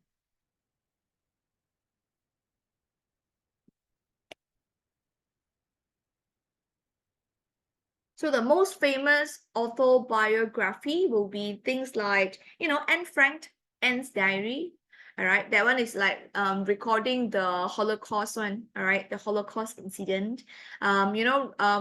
So the most famous autobiography will be things like, Anne Frank, Anne's Diary. All right, that one is like recording the Holocaust one. All right, the Holocaust incident.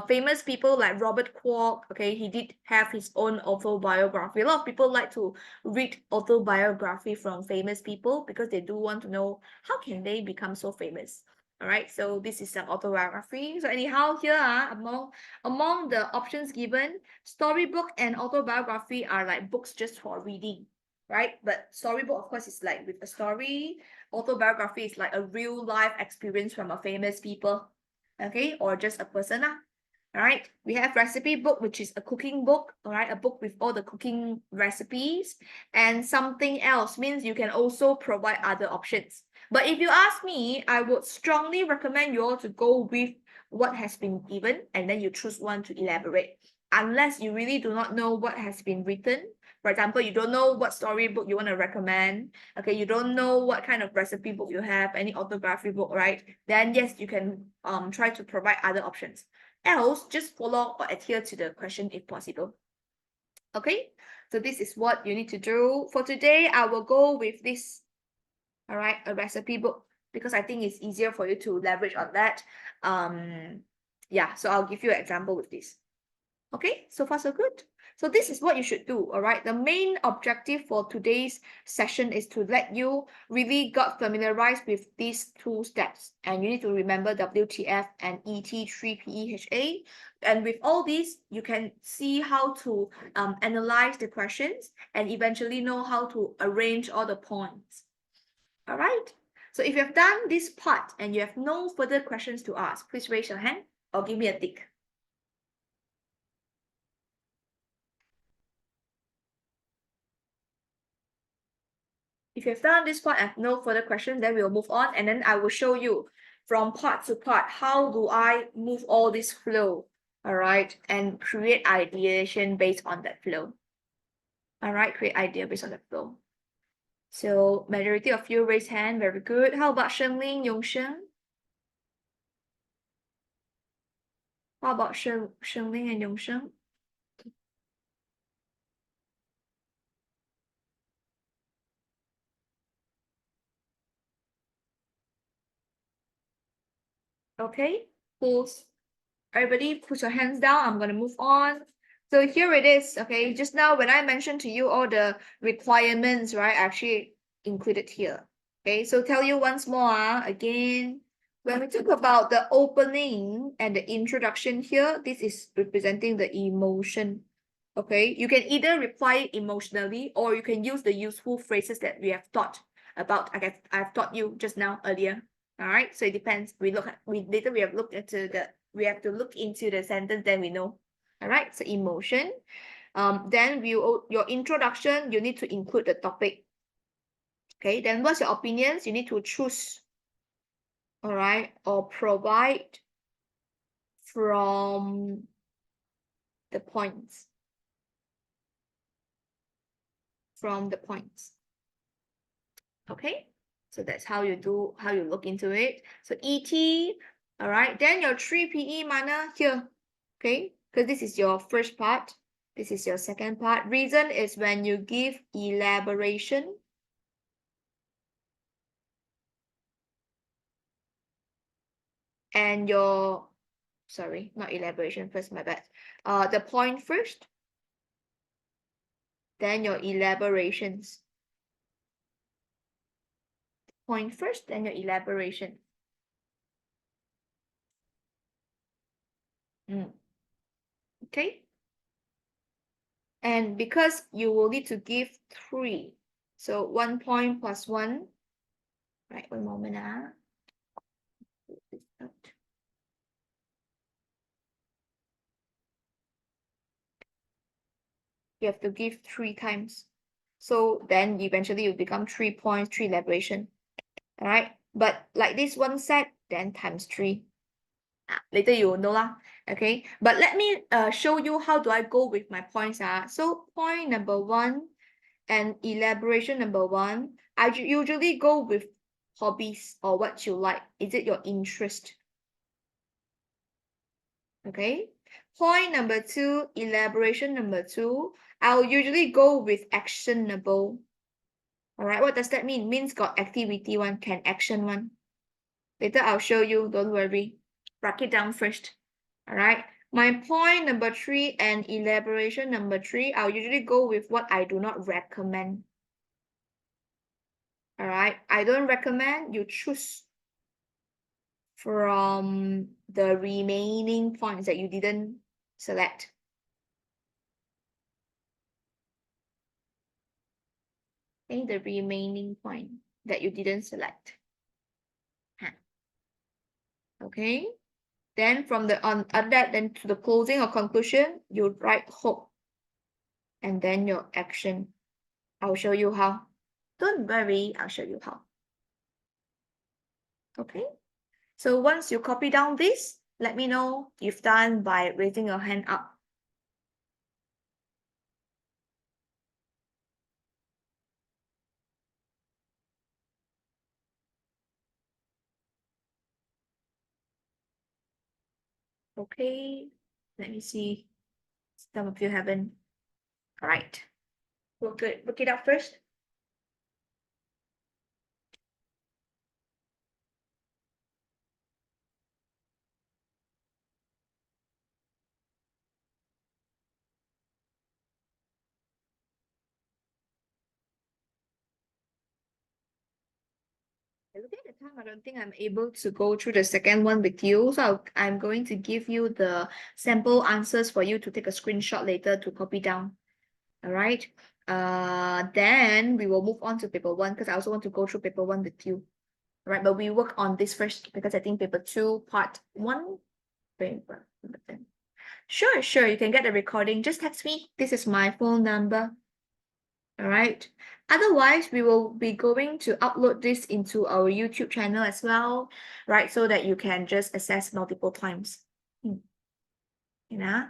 Famous people like Robert Kwok. Okay, he did have his own autobiography. A lot of people like to read autobiography from famous people because they do want to know how can they become so famous. All right, so this is some autobiography. So anyhow, here among the options given, storybook and autobiography are like books just for reading, right? But storybook, of course, is like with a story. Autobiography is like a real life experience from a famous people, okay, or just a person. All right, we have recipe book, which is a cooking book, all right, a book with all the cooking recipes. And something else means you can also provide other options. But if you ask me, I would strongly recommend you all to go with what has been given and then you choose one to elaborate. Unless you really do not know what has been written. For example, you don't know what storybook you want to recommend. Okay, you don't know what kind of recipe book you have, any autobiography book, right? Then yes, you can try to provide other options. Else, just follow or adhere to the question if possible. Okay, so this is what you need to do. For today, I will go with this, all right, a recipe book, because I think it's easier for you to leverage on that. Yeah, so I'll give you an example with this. Okay, so far so good. So this is what you should do, all right? The main objective for today's session is to let you really got familiarized with these two steps. And you need to remember WTF and ET3PEHA. And with all these, you can see how to analyze the questions and eventually know how to arrange all the points. All right? So if you have done this part and you have no further questions to ask, please raise your hand or give me a tick. If you've done this part and have no further questions, then we'll move on, and then I will show you from part to part how do I move all this flow, all right, and create ideation based on that flow. All right, create idea based on that flow. So majority of you raise hand, very good. How about Shengling, Yongsheng? How about Shengling and Yongsheng? Okay, pulse. Everybody put your hands down. I'm going to move on. So here it is. Okay, just now when I mentioned to you all the requirements, right, I actually included here. Okay, so tell you once more again, when we talk about the opening and the introduction here, this is representing the emotion. Okay, you can either reply emotionally or you can use the useful phrases that we have taught about. I've taught you just now earlier. All right, so it depends. We have looked into we have to look into the sentence, then we know. All right, so emotion. Then your introduction, you need to include the topic. Okay, then what's your opinions? You need to choose. All right, or provide from the points. From the points. Okay, so that's how you look into it. So ET, all right, then your 3PE mana here, okay, because this is your first part, this is your second part. Reason is when you give elaboration. And your, sorry, not elaboration first, my bad. The point first, then your elaborations. Point first, then your elaboration. Okay. And because you will need to give 3, so 1 point plus 1. Right, one moment. You have to give 3 times. So then eventually you become 3 points, 3 elaboration. All right. But like this one set, then times 3. Later you will know lah. Okay. But let me show you how do I go with my points. So point number 1 and elaboration number 1, I usually go with hobbies or what you like. Is it your interest? Okay. point number 2, elaboration number 2, I'll usually go with actionable. All right, what does that mean? Means got activity one, can action one. Later I'll show you, don't worry. Write it down first. All right. My point number 3 and elaboration number 3, I'll usually go with what I do not recommend. All right. I don't recommend you choose from the remaining points that you didn't select. Okay, the remaining point that you didn't select. Okay. Then from the on that, then to the closing or conclusion, you write hope. And then your action. I'll show you how. Don't worry, I'll show you how. Okay. So once you copy down this, let me know you've done by raising your hand up. Okay. Let me see. Some of you haven't. All right. Look it up first. Look at the time, I don't think I'm able to go through the second one with you. So I'm going to give you the sample answers for you to take a screenshot later to copy down. All right. Then we will move on to paper 1 because I also want to go through paper 1 with you. All right, but we work on this first because I think paper 2, part 1. Sure, you can get the recording. Just text me. This is my phone number. All right. Otherwise, we will be going to upload this into our YouTube channel as well, right? So that you can just access multiple times. You know?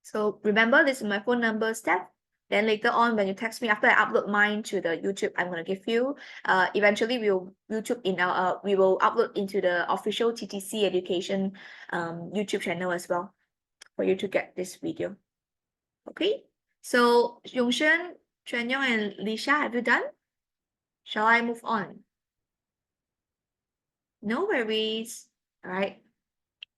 So remember, this is my phone number, Steph. Then later on, when you text me after I upload mine to the YouTube, I'm gonna give you. Eventually we'll we will upload into the official TTC Education YouTube channel as well for you to get this video. Okay. So Yongsheng, Chuanyong, and Lisha, have you done? Shall I move on? No worries. All right.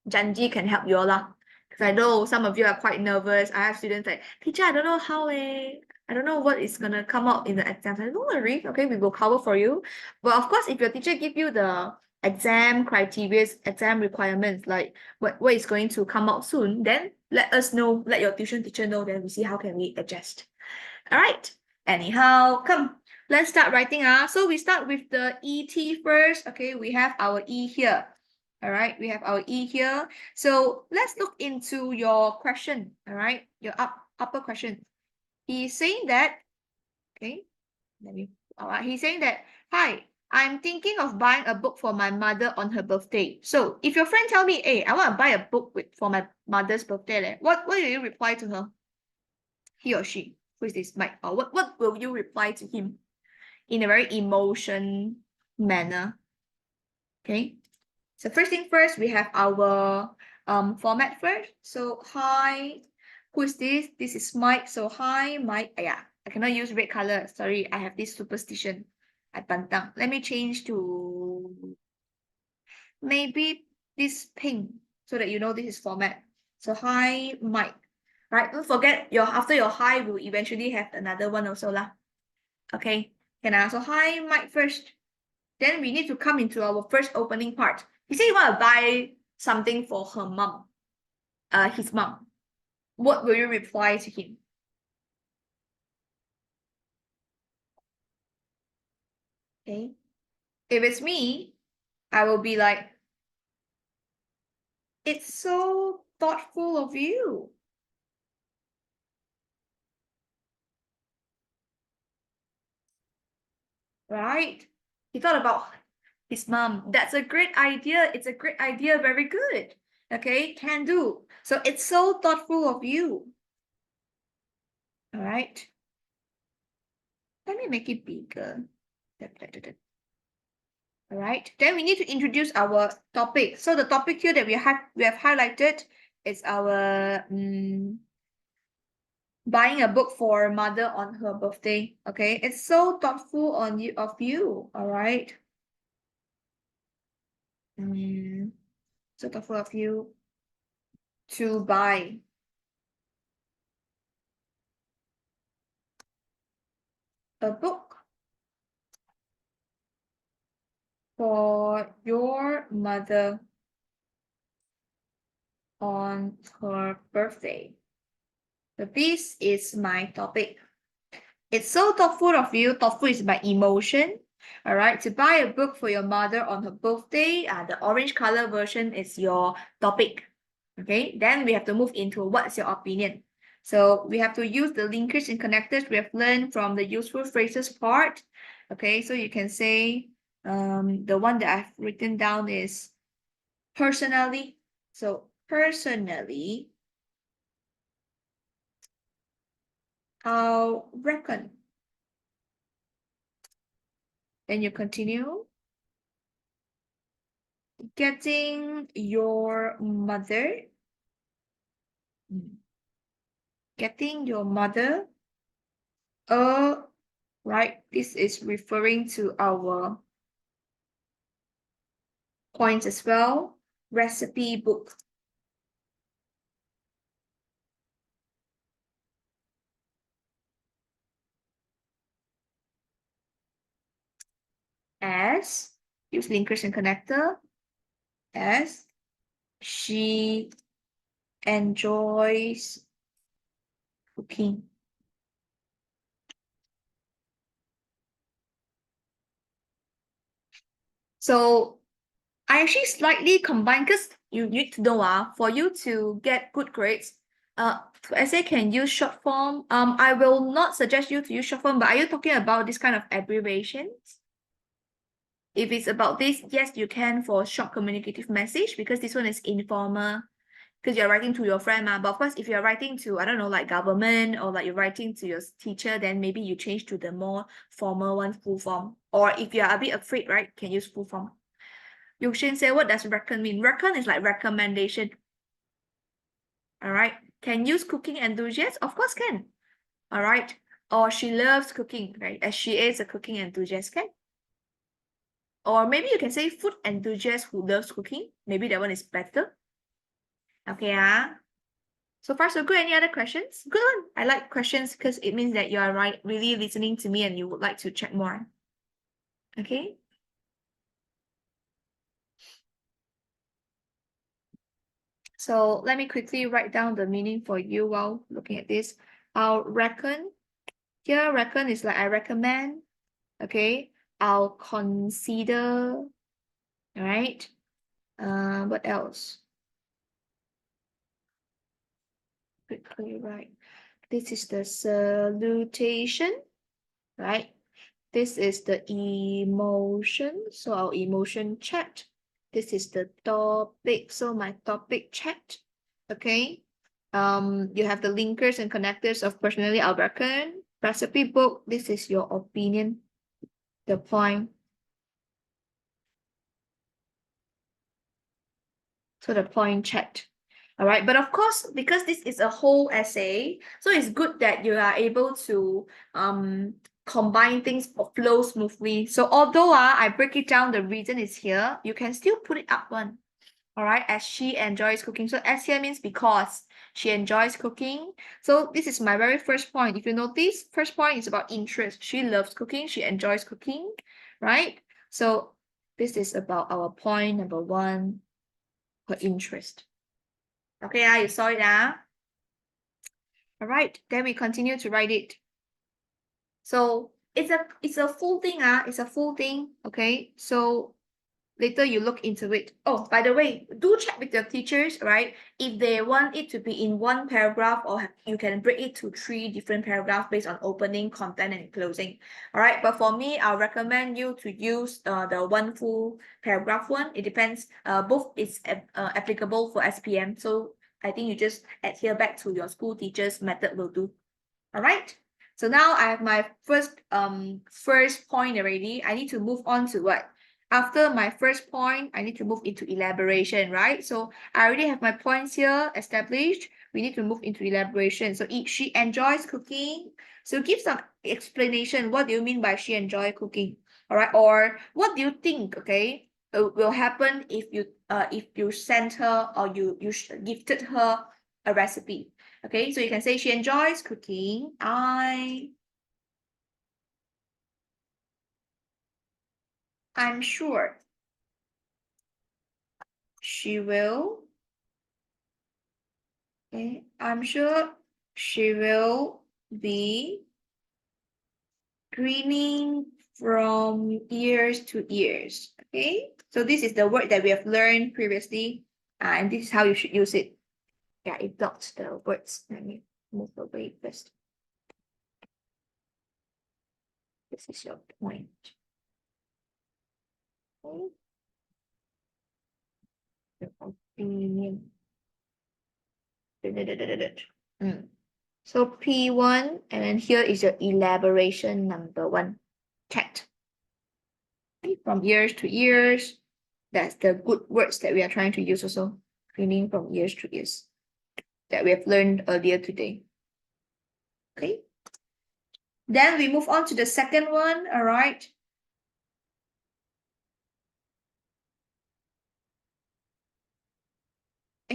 Janji can help you all lah. Because I know some of you are quite nervous. I have students like, teacher, I don't know how I don't know what is gonna come out in the exam. Don't worry, okay, we will cover for you. But of course, if your teacher give you the exam criteria, exam requirements, like what is going to come out soon, then let us know, let your tuition teacher know, then we see how can we adjust. All right. Anyhow, come. Let's start writing. So we start with the ET first. Okay, we have our E here. All right, we have our E here. So let's look into your question. All right, your upper question. He's saying that, okay, he's saying that, hi, I'm thinking of buying a book for my mother on her birthday. So if your friend tell me, hey, I want to buy a book for my mother's birthday, what will you reply to her? He or she, who is this Mike? Or what will you reply to him in a very emotion manner? Okay. So first thing first, we have our format first. So hi, who is this? This is Mike. So hi, Mike. Yeah, I cannot use red color. Sorry, I have this superstition. I pantang. Let me change to maybe this pink so that you know this is format. So hi, Mike. Right, don't forget after your hi, we'll eventually have another one also lah. Okay, so hi, Mike first. Then we need to come into our first opening part. He said he want to buy something for her mom, his mom. What will you reply to him? Okay. If it's me, I will be like, it's so thoughtful of you. Right? He thought about his mom. That's a great idea. It's a great idea. Very good. Okay, can do. So it's so thoughtful of you. All right. Let me make it bigger. All right. Then we need to introduce our topic. So the topic here that we have highlighted It's our buying a book for mother on her birthday. Okay, it's so thoughtful on you of you. All right. So thoughtful of you to buy a book for your mother on her birthday. So this is my topic. It's so thoughtful of you. Thoughtful is by emotion. All right, to buy a book for your mother on her birthday. The orange color version is your topic. Okay, then we have to move into what's your opinion. So we have to use the linkers and connectors we have learned from the useful phrases part. Okay, so you can say the one that I've written down is personally. So personally, I'll reckon. Then you continue. Getting your mother. Getting your mother. Right. This is referring to our points as well. Recipe book. As, use linkers and connector, as she enjoys cooking. So I actually slightly combine because you need to know for you to get good grades. Essay can use short form. I will not suggest you to use short form, but are you talking about this kind of abbreviations? If it's about this, yes, you can for short communicative message because this one is informal because you're writing to your friend. But of course, if you're writing to, I don't know, like government or like you're writing to your teacher, then maybe you change to the more formal one, full form. Or if you're a bit afraid, right, can use full form. Yuxin say, what does reckon mean? Reckon is like recommendation. All right. Can use cooking enthusiast? Of course can. All right. Or she loves cooking, right? As she is a cooking enthusiast, can. Or maybe you can say food enthusiast who loves cooking. Maybe that one is better. Okay, so far so good. Any other questions? Good one. I like questions because it means that you are really listening to me and you would like to check more. Okay. So let me quickly write down the meaning for you while looking at this. I'll reckon. Here, reckon is like I recommend. Okay. I'll consider. All right. What else? Quickly write. This is the salutation, right? This is the emotion. So our emotion chat. This is the topic. So my topic chat. Okay. You have the linkers and connectors of personally I'll reckon. Recipe book. This is your opinion. The point. So the point chat. All right. But of course, because this is a whole essay, so it's good that you are able to combine things or flow smoothly. So although I break it down, the reason is here, you can still put it up one. All right, as she enjoys cooking. So as here means because she enjoys cooking. So this is my very first point. If you notice, first point is about interest. She loves cooking. She enjoys cooking, right? So this is about our point number one, her interest. Okay, you saw it. All right, then we continue to write it. So it's a full thing. It's a full thing. Okay, so later you look into it. Oh, by the way, do check with your teachers, right? If they want it to be in one paragraph or you can break it to 3 different paragraphs based on opening, content, and closing. All right, but for me, I'll recommend you to use the one full paragraph one. It depends. Both is applicable for SPM. So I think you just adhere back to your school teacher's method will do. All right. So now I have my first point already. I need to move on to what? After my first point, I need to move into elaboration, right? So I already have my points here established. We need to move into elaboration. So she enjoys cooking. So give some explanation. What do you mean by she enjoy cooking? All right. Or what do you think, okay, will happen if you sent her or you gifted her a recipe? Okay. So you can say she enjoys cooking. I'm sure she will. Okay, I'm sure she will be grinning from ears to ears. Okay, so this is the word that we have learned previously, and this is how you should use it. Yeah, it blocks the words. Let me move away first. This is your point. Okay. Your opinion. So P1, and then here is your elaboration number 1. Checked. From ears to ears. That's the good words that we are trying to use also. Grinning from ears to ears. That we have learned earlier today. Okay. Then we move on to the second one. All right.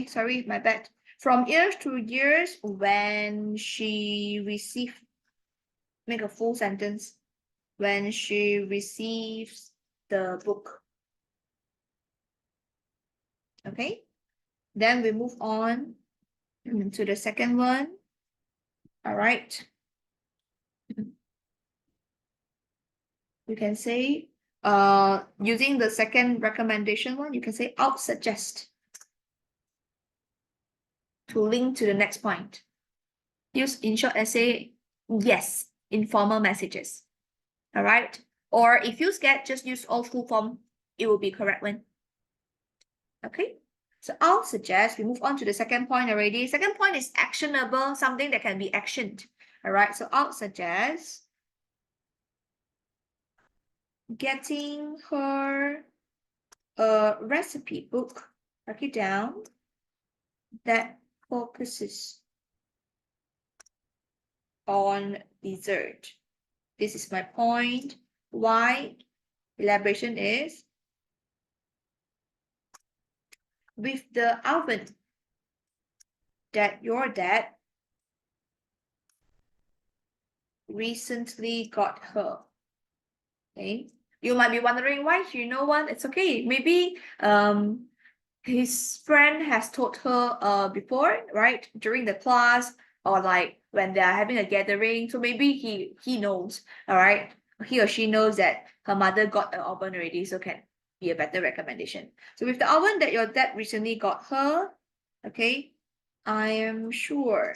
Sorry, my bad. From ears to ears, when she received, make a full sentence. When she receives the book. Okay. Then we move on to the second one. All right. You can say, using the second recommendation one, you can say I'll suggest to link to the next point. Use in short essay, yes, informal messages. All right. Or if you scared, just use all full form. It will be correct one. Okay. So I'll suggest we move on to the second point already. Second point is actionable, something that can be actioned. All right. So I'll suggest getting her a recipe book. Write it down. That focuses on dessert. This is my point. Why? Elaboration is with the oven that your dad recently got her. Okay. You might be wondering why she know one. It's okay. Maybe his friend has told her before, right? During the class or like when they are having a gathering. So maybe he knows, all right? He or she knows that her mother got an oven already, so can be a better recommendation. So with the oven that your dad recently got her, okay, I am sure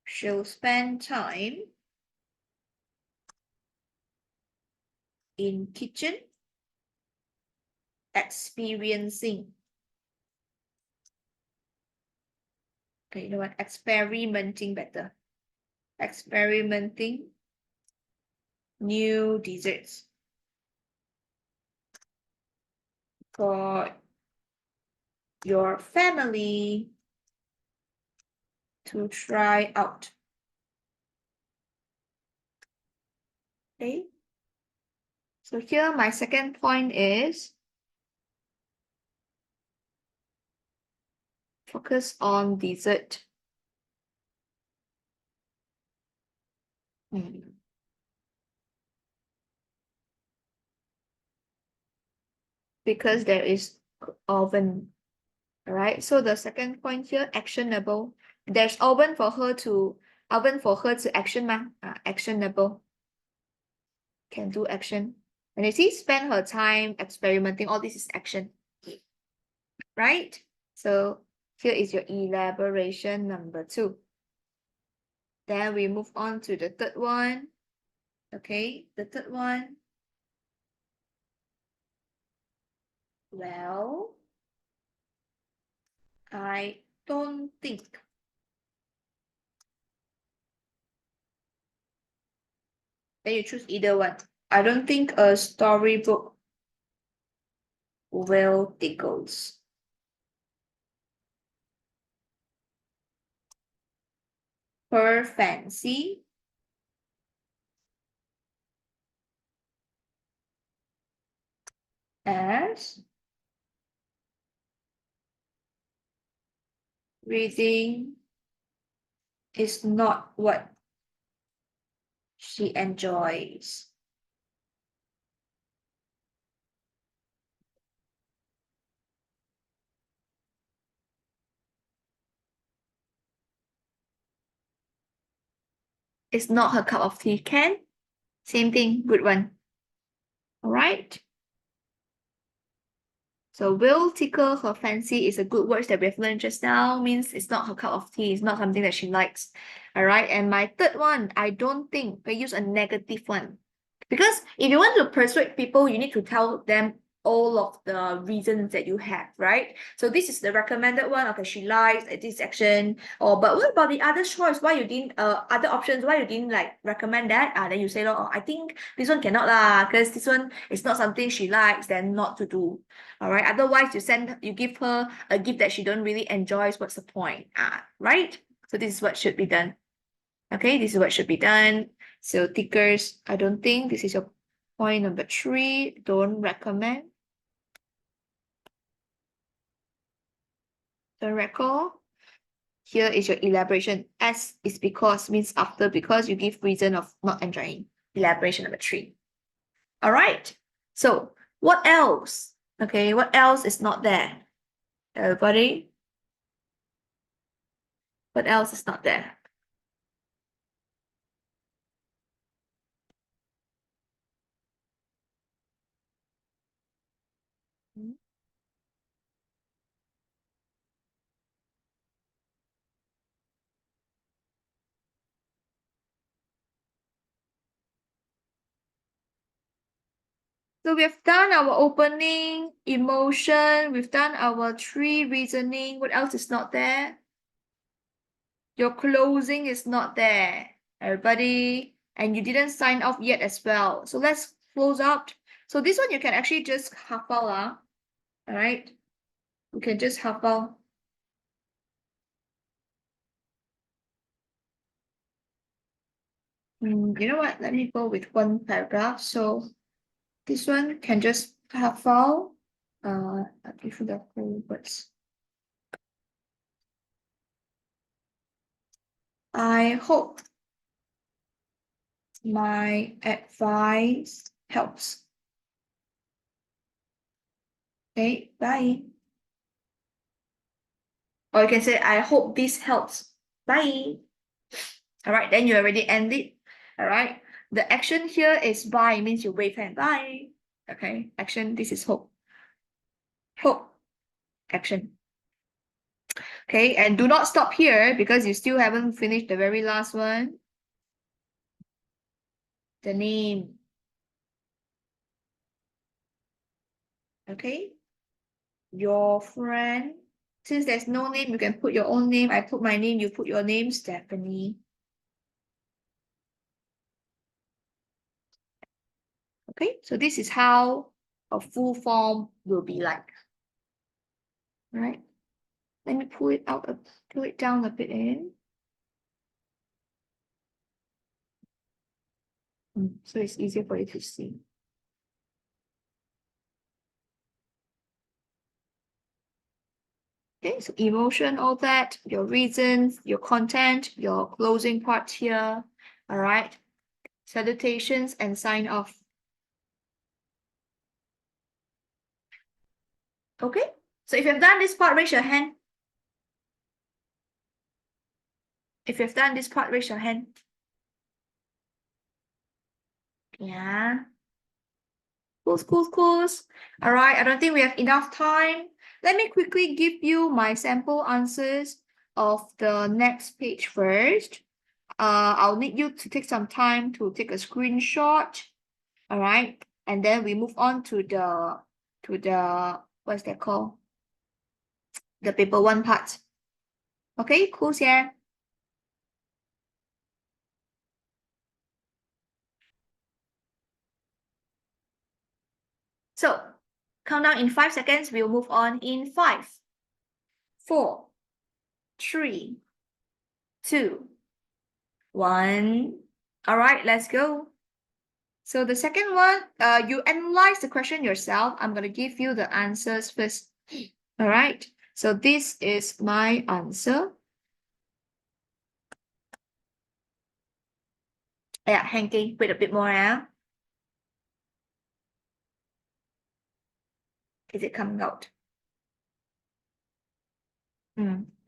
she'll spend time in kitchen experiencing. Okay, you know what? Experimenting better. Experimenting new desserts for your family to try out. Okay. So here my second point is focus on dessert. Because there is oven. All right. So the second point here, actionable. There's oven for her to action actionable. Can do action. And you see, spend her time experimenting. All this is action. Right? So here is your elaboration number 2. Then we move on to the third one. Okay, the third one. Well, I don't think. Then you choose either one. I don't think a storybook will tickles. Her fancy as reading is not what she enjoys. It's not her cup of tea. Can? Same thing. Good one. All right. So will tickle her fancy is a good word that we've learned just now. Means it's not her cup of tea. It's not something that she likes. All right. And my third one, I don't think we use a negative one. Because if you want to persuade people, you need to tell them all of the reasons that you have, right? So this is the recommended one. Okay, she likes this action. Or but what about the other choice? Why you didn't other options? Why you didn't like recommend that? Then you say, oh, I think this one cannot lah, because this one is not something she likes, then not to do. All right. Otherwise, you give her a gift that she don't really enjoy. What's the point? Right? So this is what should be done. Okay, this is what should be done. So tickers, I don't think this is your point number 3. Don't recommend. Don't recall. Here is your elaboration. S is because means after, because you give reason of not enjoying. Elaboration number 3. All right. So what else? Okay, what else is not there? Everybody? What else is not there? So we've done our opening, emotion, we've done our 3 reasoning. What else is not there? Your closing is not there, everybody, and you didn't sign off yet as well. So let's close out. So this one you can actually just hafal, all right? You can just hafal. You know what? Let me go with one paragraph. So this one can just hafal. I'll give you the whole words. I hope my advice helps. Okay, bye. Or you can say, I hope this helps. Bye. All right, then you already end it. All right. The action here is bye, means you wave hand. Bye. Okay, action, this is hope. Hope, action. Okay, and do not stop here because you still haven't finished the very last one. The name. Okay. Your friend. Since there's no name, you can put your own name. I put my name, you put your name, Stephanie. Okay, so this is how a full form will be like. All right. Let me pull it out, pull it down a bit in. So it's easier for you to see. Okay, so emotion, all that, your reasons, your content, your closing part here. All right. Salutations and sign off. Okay. So if you've done this part, raise your hand. If you've done this part, raise your hand. Yeah. Cool. All right. I don't think we have enough time. Let me quickly give you my sample answers of the next page first. I'll need you to take some time to take a screenshot. All right. And then we move on to the what's that called? The paper 1 part. Okay, cool, yeah. So, countdown in 5 seconds. We'll move on in 5, 4, 3, 2, 1. All right, let's go. So the second one, you analyze the question yourself. I'm going to give you the answers first. All right. So this is my answer. Yeah, Hanky, wait a bit more now. Is it coming out?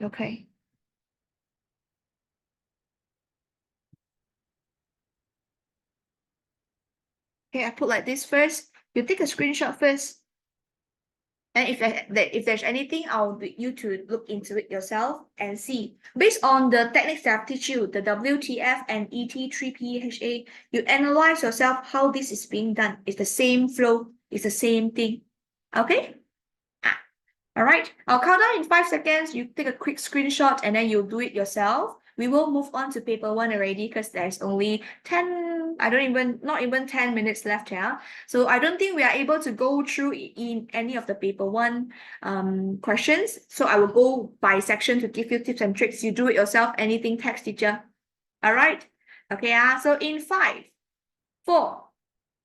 Okay. Okay, I put like this first. You take a screenshot first. And if there's anything, I'll be you to look into it yourself and see. Based on the techniques that I've teach you, the WTF and ET3PHA, you analyze yourself how this is being done. It's the same flow. It's the same thing. Okay? All right. I'll count down in 5 seconds. You take a quick screenshot and then you'll do it yourself. We will move on to paper 1 already because there's only 10, not even 10 minutes left here. So I don't think we are able to go through in any of the paper 1 questions. So I will go by section to give you tips and tricks. You do it yourself, anything text teacher. All right. Okay. So in 5, 4,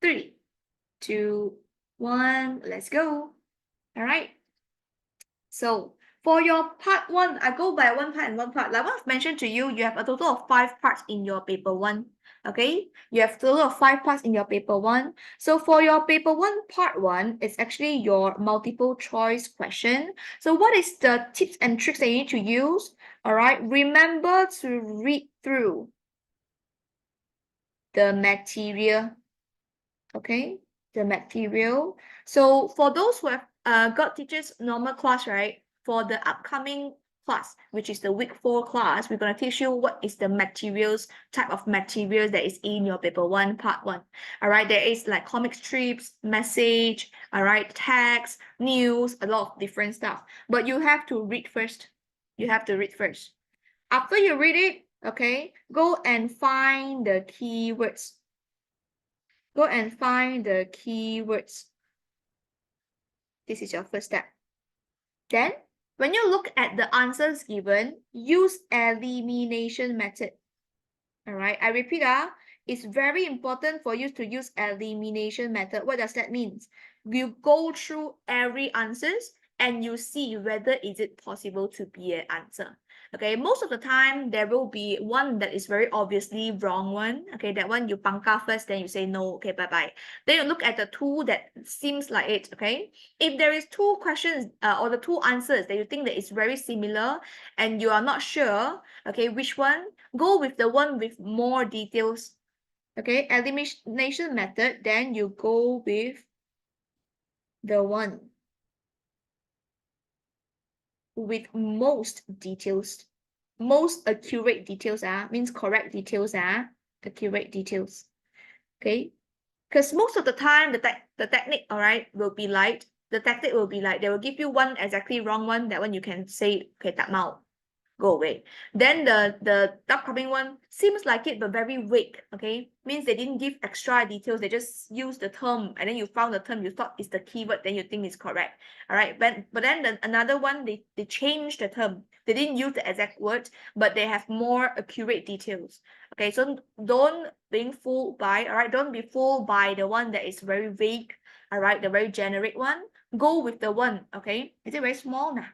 3, 2, 1, let's go. All right. So for your part 1, I go by one part and one part. Like what I've mentioned to you, you have a total of 5 parts in your paper 1. Okay, you have a total of 5 parts in your paper 1. So for your paper 1, part 1, it's actually your multiple choice question. So what is the tips and tricks that you need to use? All right, remember to read through the material. Okay, the material. So for those who have got teachers normal class, right? For the upcoming class, which is the week 4 class, we're going to teach you what is the materials, type of materials that is in your paper 1, part 1. All right, there is like comic strips, message, all right, text, news, a lot of different stuff. But you have to read first. You have to read first. After you read it, okay, go and find the keywords. Go and find the keywords. This is your first step. Then, when you look at the answers given, use elimination method. All right, I repeat, it's very important for you to use elimination method. What does that mean? You go through every answers and you see whether is it possible to be an answer. Okay, most of the time there will be one that is very obviously wrong one. Okay, that one you pangka first, then you say no. Okay, bye bye. Then you look at the 2 that seems like it. Okay, if there is 2 questions or the 2 answers that you think that is very similar and you are not sure, okay, which one, go with the one with more details. Okay, elimination method, then you go with the one with most details, most accurate details, means correct details, accurate details. Okay, because most of the time the technique, all right, will be like, the tactic will be like, they will give you one exactly wrong one, that one you can say, okay, tak mau, go away. Then the upcoming one seems like it but very vague. Okay, means they didn't give extra details, they just use the term and then you found the term you thought is the keyword, then you think is correct. All right, but then another one, they changed the term, they didn't use the exact word but they have more accurate details. Okay, so don't being fooled by, all right, don't be fooled by the one that is very vague, all right, the very generic one. Go with the one, okay, is it very small now?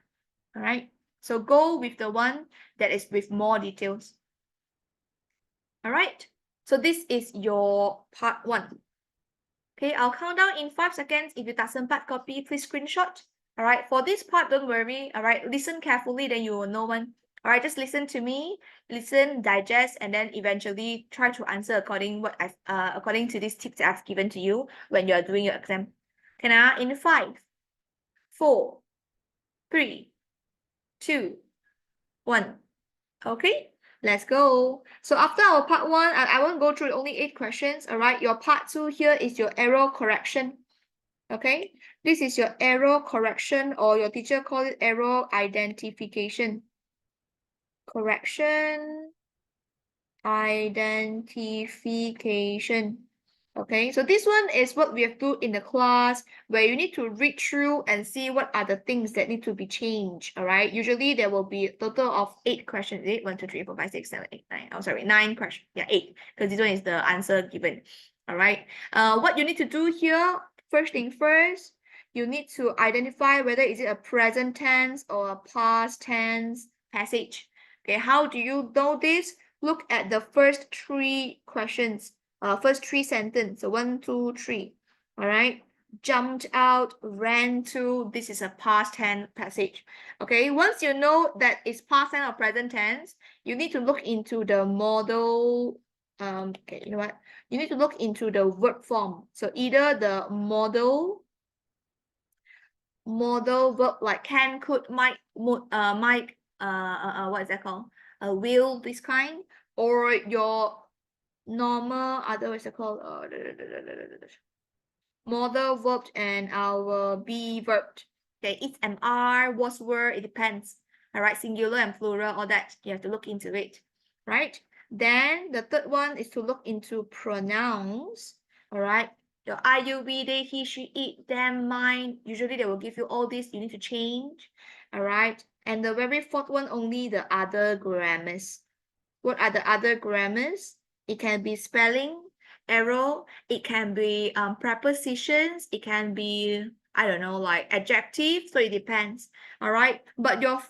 All right, so go with the one that is with more details. All right, so this is your part 1. Okay, I'll count down in 5 seconds. If you tak sempat copy, please screenshot. All right, for this part, don't worry. All right, listen carefully, then you will know one. All right, just listen to me, listen, digest, and then eventually try to answer according to these tips that I've given to you when you are doing your exam. Okay, now in 5, 4, 3, 2, 1. Okay, let's go. So after our part 1, I won't go through only 8 questions. All right, your part 2 here is your error correction. Okay, this is your error correction, or your teacher call it error identification. Correction, identification. Okay, so this one is what we have do in the class where you need to read through and see what are the things that need to be changed. All right, usually there will be a total of 8 questions. 1, 2, 3, 4, 5, 6, 7, 8, 9. Oh, sorry, 9 questions. Yeah, 8, because this one is the answer given. All right. What you need to do here, first thing first, you need to identify whether is it a present tense or a past tense passage. Okay, how do you know this? Look at the first 3 questions. First 3 sentences. So 1, 2, 3. All right. Jumped out, ran to. This is a past tense passage. Okay. Once you know that it's past tense or present tense, you need to look into the model. Okay, you know what? You need to look into the verb form. So either the model verb like can, could, might, what is that called? Will, this kind, or your normal, otherwise called modal verb and our be verb. Okay, it's an R, was, were, it depends. All right, singular and plural, all that you have to look into it, right? Then the third one is to look into pronouns. All right, your I, you, we, they, he, she, it, them, mine. Usually they will give you all this. You need to change. All right, and the very fourth one, only the other grammars. What are the other grammars? It can be spelling error, it can be prepositions, it can be, I don't know, like adjective, so it depends. All right, but your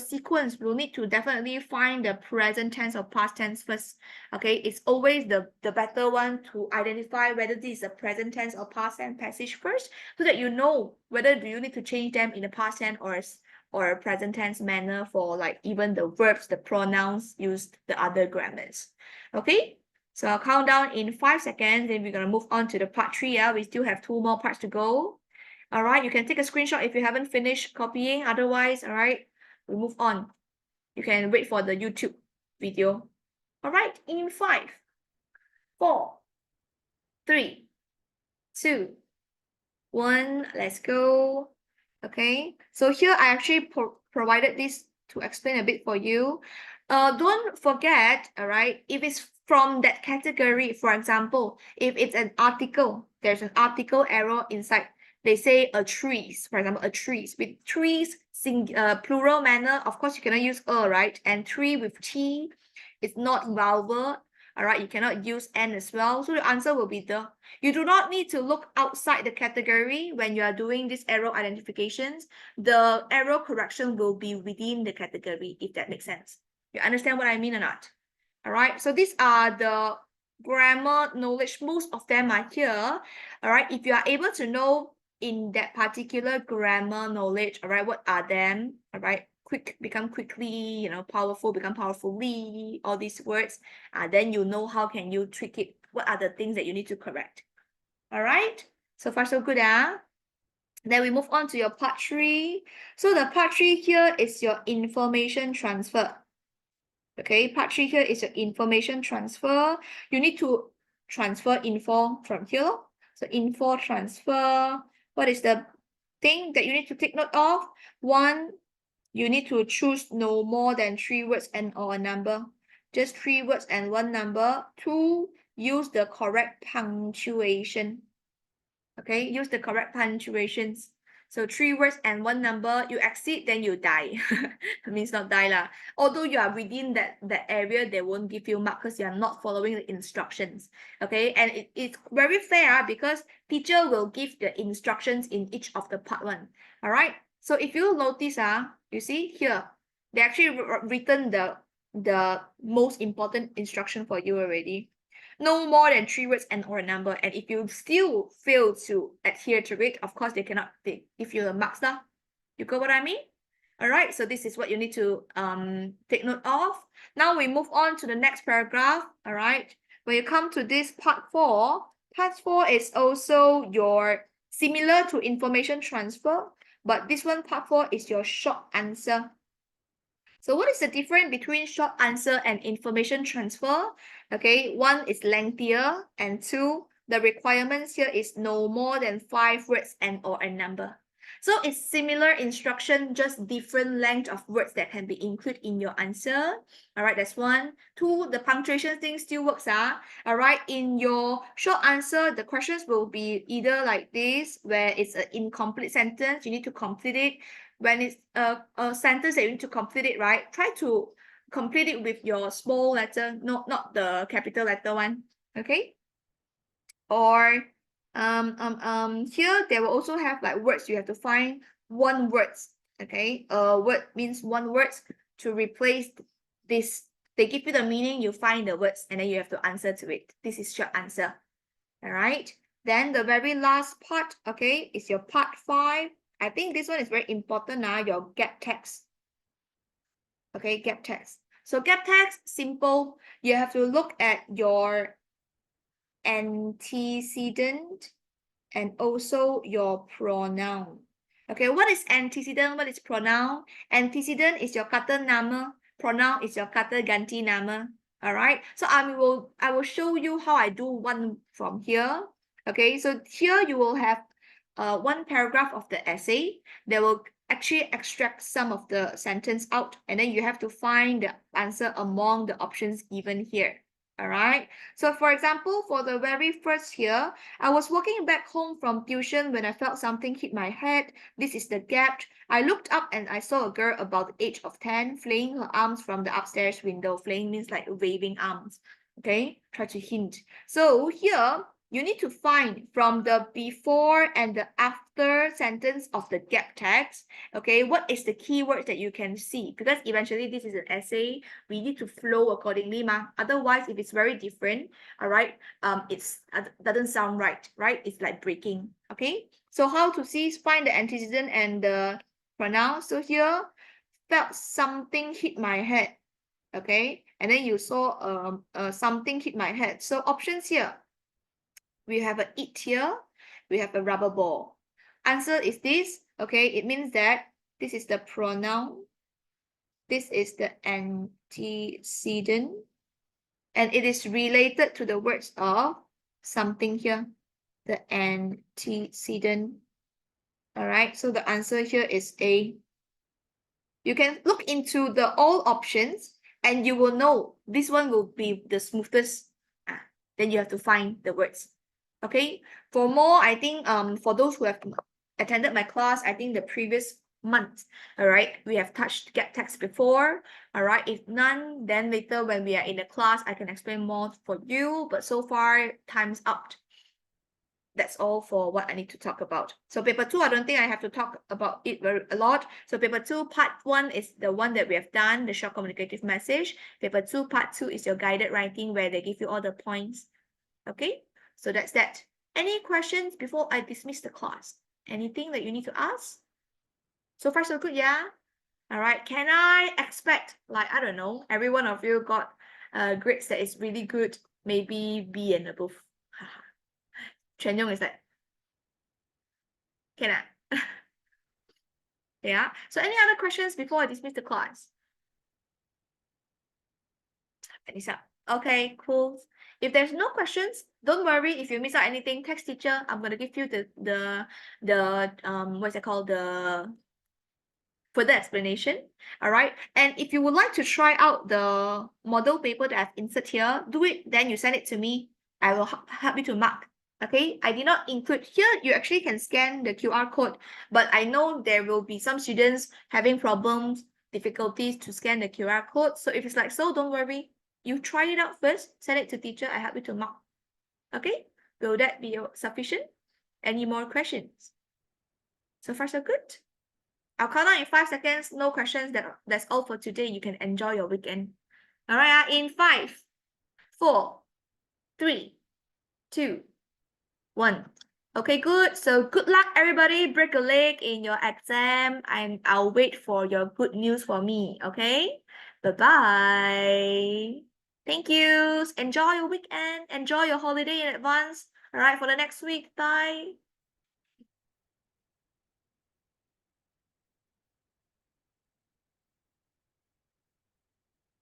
sequence will need to definitely find the present tense or past tense first. Okay, it's always the better one to identify whether this is a present tense or past tense passage first, so that you know whether do you need to change them in the past tense or a present tense manner for like even the verbs, the pronouns, used the other grammars. Okay, so I'll count down in 5 seconds, then we're gonna move on to the part 3. Yeah, we still have 2 more parts to go. All right, you can take a screenshot if you haven't finished copying. Otherwise, all right, we move on. You can wait for the YouTube video. All right, in 5, 4, 3, 2, 1, let's go. Okay, so here I actually provided this to explain a bit for you. Don't forget, all right, if it's from that category, for example, if it's an article, there's an article error inside. They say a trees, for example, a trees with trees, plural manner. Of course, you cannot use a, right? And tree with t, it's not vowel. All right, you cannot use n as well. So the answer will be the. You do not need to look outside the category when you are doing this error identifications. The error correction will be within the category, if that makes sense. You understand what I mean or not? All right, so these are the grammar knowledge. Most of them are here. All right, if you are able to know in that particular grammar knowledge, all right, what are them? All right, quick become quickly, you know, powerful become powerfully, all these words. Then you know how can you trick it. What are the things that you need to correct? All right, so far so good. Then we move on to your part 3. So the part 3 here is your information transfer. Okay, part 3 here is your information transfer. You need to transfer info from here. So info transfer. What is the thing that you need to take note of? 1, you need to choose no more than 3 words and or a number. Just 3 words and 1 number. 2, use the correct punctuation. Okay, use the correct punctuations. So 3 words and 1 number, you exceed, then you die. That means not die lah. Although you are within that area, they won't give you mark because you are not following the instructions. Okay, and it's very fair because teacher will give the instructions in each of the part 1. All right. So if you notice, you see here, they actually written the most important instruction for you already. No more than 3 words and or a number. And if you still fail to adhere to it, of course, they cannot give you the marks now. You got what I mean? All right, so this is what you need to take note of. Now we move on to the next paragraph. All right, when you come to this part 4 is also your similar to information transfer, but this one part 4 is your short answer. So what is the difference between short answer and information transfer? Okay, 1 is lengthier, and 2, the requirements here is no more than 5 words and or a number. So it's similar instruction, just different length of words that can be included in your answer. All right, that's one. Two, the punctuation thing still works. All right, in your short answer, the questions will be either like this, where it's an incomplete sentence, you need to complete it. When it's a sentence that you need to complete it, right? Try to complete it with your small letter, not the capital letter one. Okay. Or here they will also have like words. You have to find one words. Okay, word means one words to replace this. They give you the meaning, you find the words, and then you have to answer to it. This is short answer. All right. Then the very last part, okay, is your part 5. I think this one is very important now, your gap text. Okay, gap text. So gap text, simple. You have to look at your antecedent and also your pronoun. Okay, what is antecedent? What is pronoun? Antecedent is your kata nama. Pronoun is your kata ganti nama. All right. So I will show you how I do one from here. Okay. So here you will have one paragraph of the essay. They will actually extract some of the sentence out, and then you have to find the answer among the options given here. All right. So for example, for the very first here, I was walking back home from tuition when I felt something hit my head. This is the gap. I looked up and I saw a girl about the age of 10 flailing her arms from the upstairs window. Flailing means like waving arms. Okay, try to hint. So here, you need to find from the before and the after sentence of the gap text, okay, what is the keyword that you can see? Because eventually this is an essay, we need to flow accordingly, otherwise if it's very different, all right, it's doesn't sound right, it's like breaking. Okay, so how to see, find the antecedent and the pronoun. So here, felt something hit my head, okay, and then you saw something hit my head. So options here, we have a it here, we have a rubber ball. Answer is this. Okay, it means that this is the pronoun, this is the antecedent, and it is related to the words of something here, the antecedent. All right, so the answer here is A. You can look into the all options and you will know this one will be the smoothest. Then you have to find the words. Okay, for more, I think for those who have attended my class, I think the previous month, all right, we have touched gap text before. All right, if none, then later when we are in the class, I can explain more for you, but so far time's up. That's all for what I need to talk about. So paper 2, I don't think I have to talk about it a lot. So paper 2, part 1 is the one that we have done, the short communicative message. Paper 2, part 2 is your guided writing where they give you all the points. Okay, so that's that. Any questions before I dismiss the class? Anything that you need to ask? So far so good, yeah? All right, can I expect, like, I don't know, every one of you got grades that is really good, maybe B and above? Chen Yong is like, can I? Yeah, so any other questions before I dismiss the class? Anissa. Okay, cool. If there's no questions, don't worry. If you miss out anything, text teacher. I'm gonna give you the what's it called, the further explanation. All right, and if you would like to try out the model paper that I've inserted here, do it. Then you send it to me. I will help you to mark. Okay, I did not include here. You actually can scan the QR code, but I know there will be some students having problems, difficulties to scan the QR code. So if it's like so, don't worry. You try it out first. Send it to teacher. I help you to mark. Okay, will that be sufficient? Any more questions? So far so good. I'll count down in 5 seconds. No questions. That's all for today. You can enjoy your weekend. All right, in 5, 4, 3, 2, 1. Okay, good. So good luck, everybody. Break a leg in your exam, and I'll wait for your good news for me. Okay, bye-bye. Thank you. Enjoy your weekend. Enjoy your holiday in advance. All right, for the next week. Bye.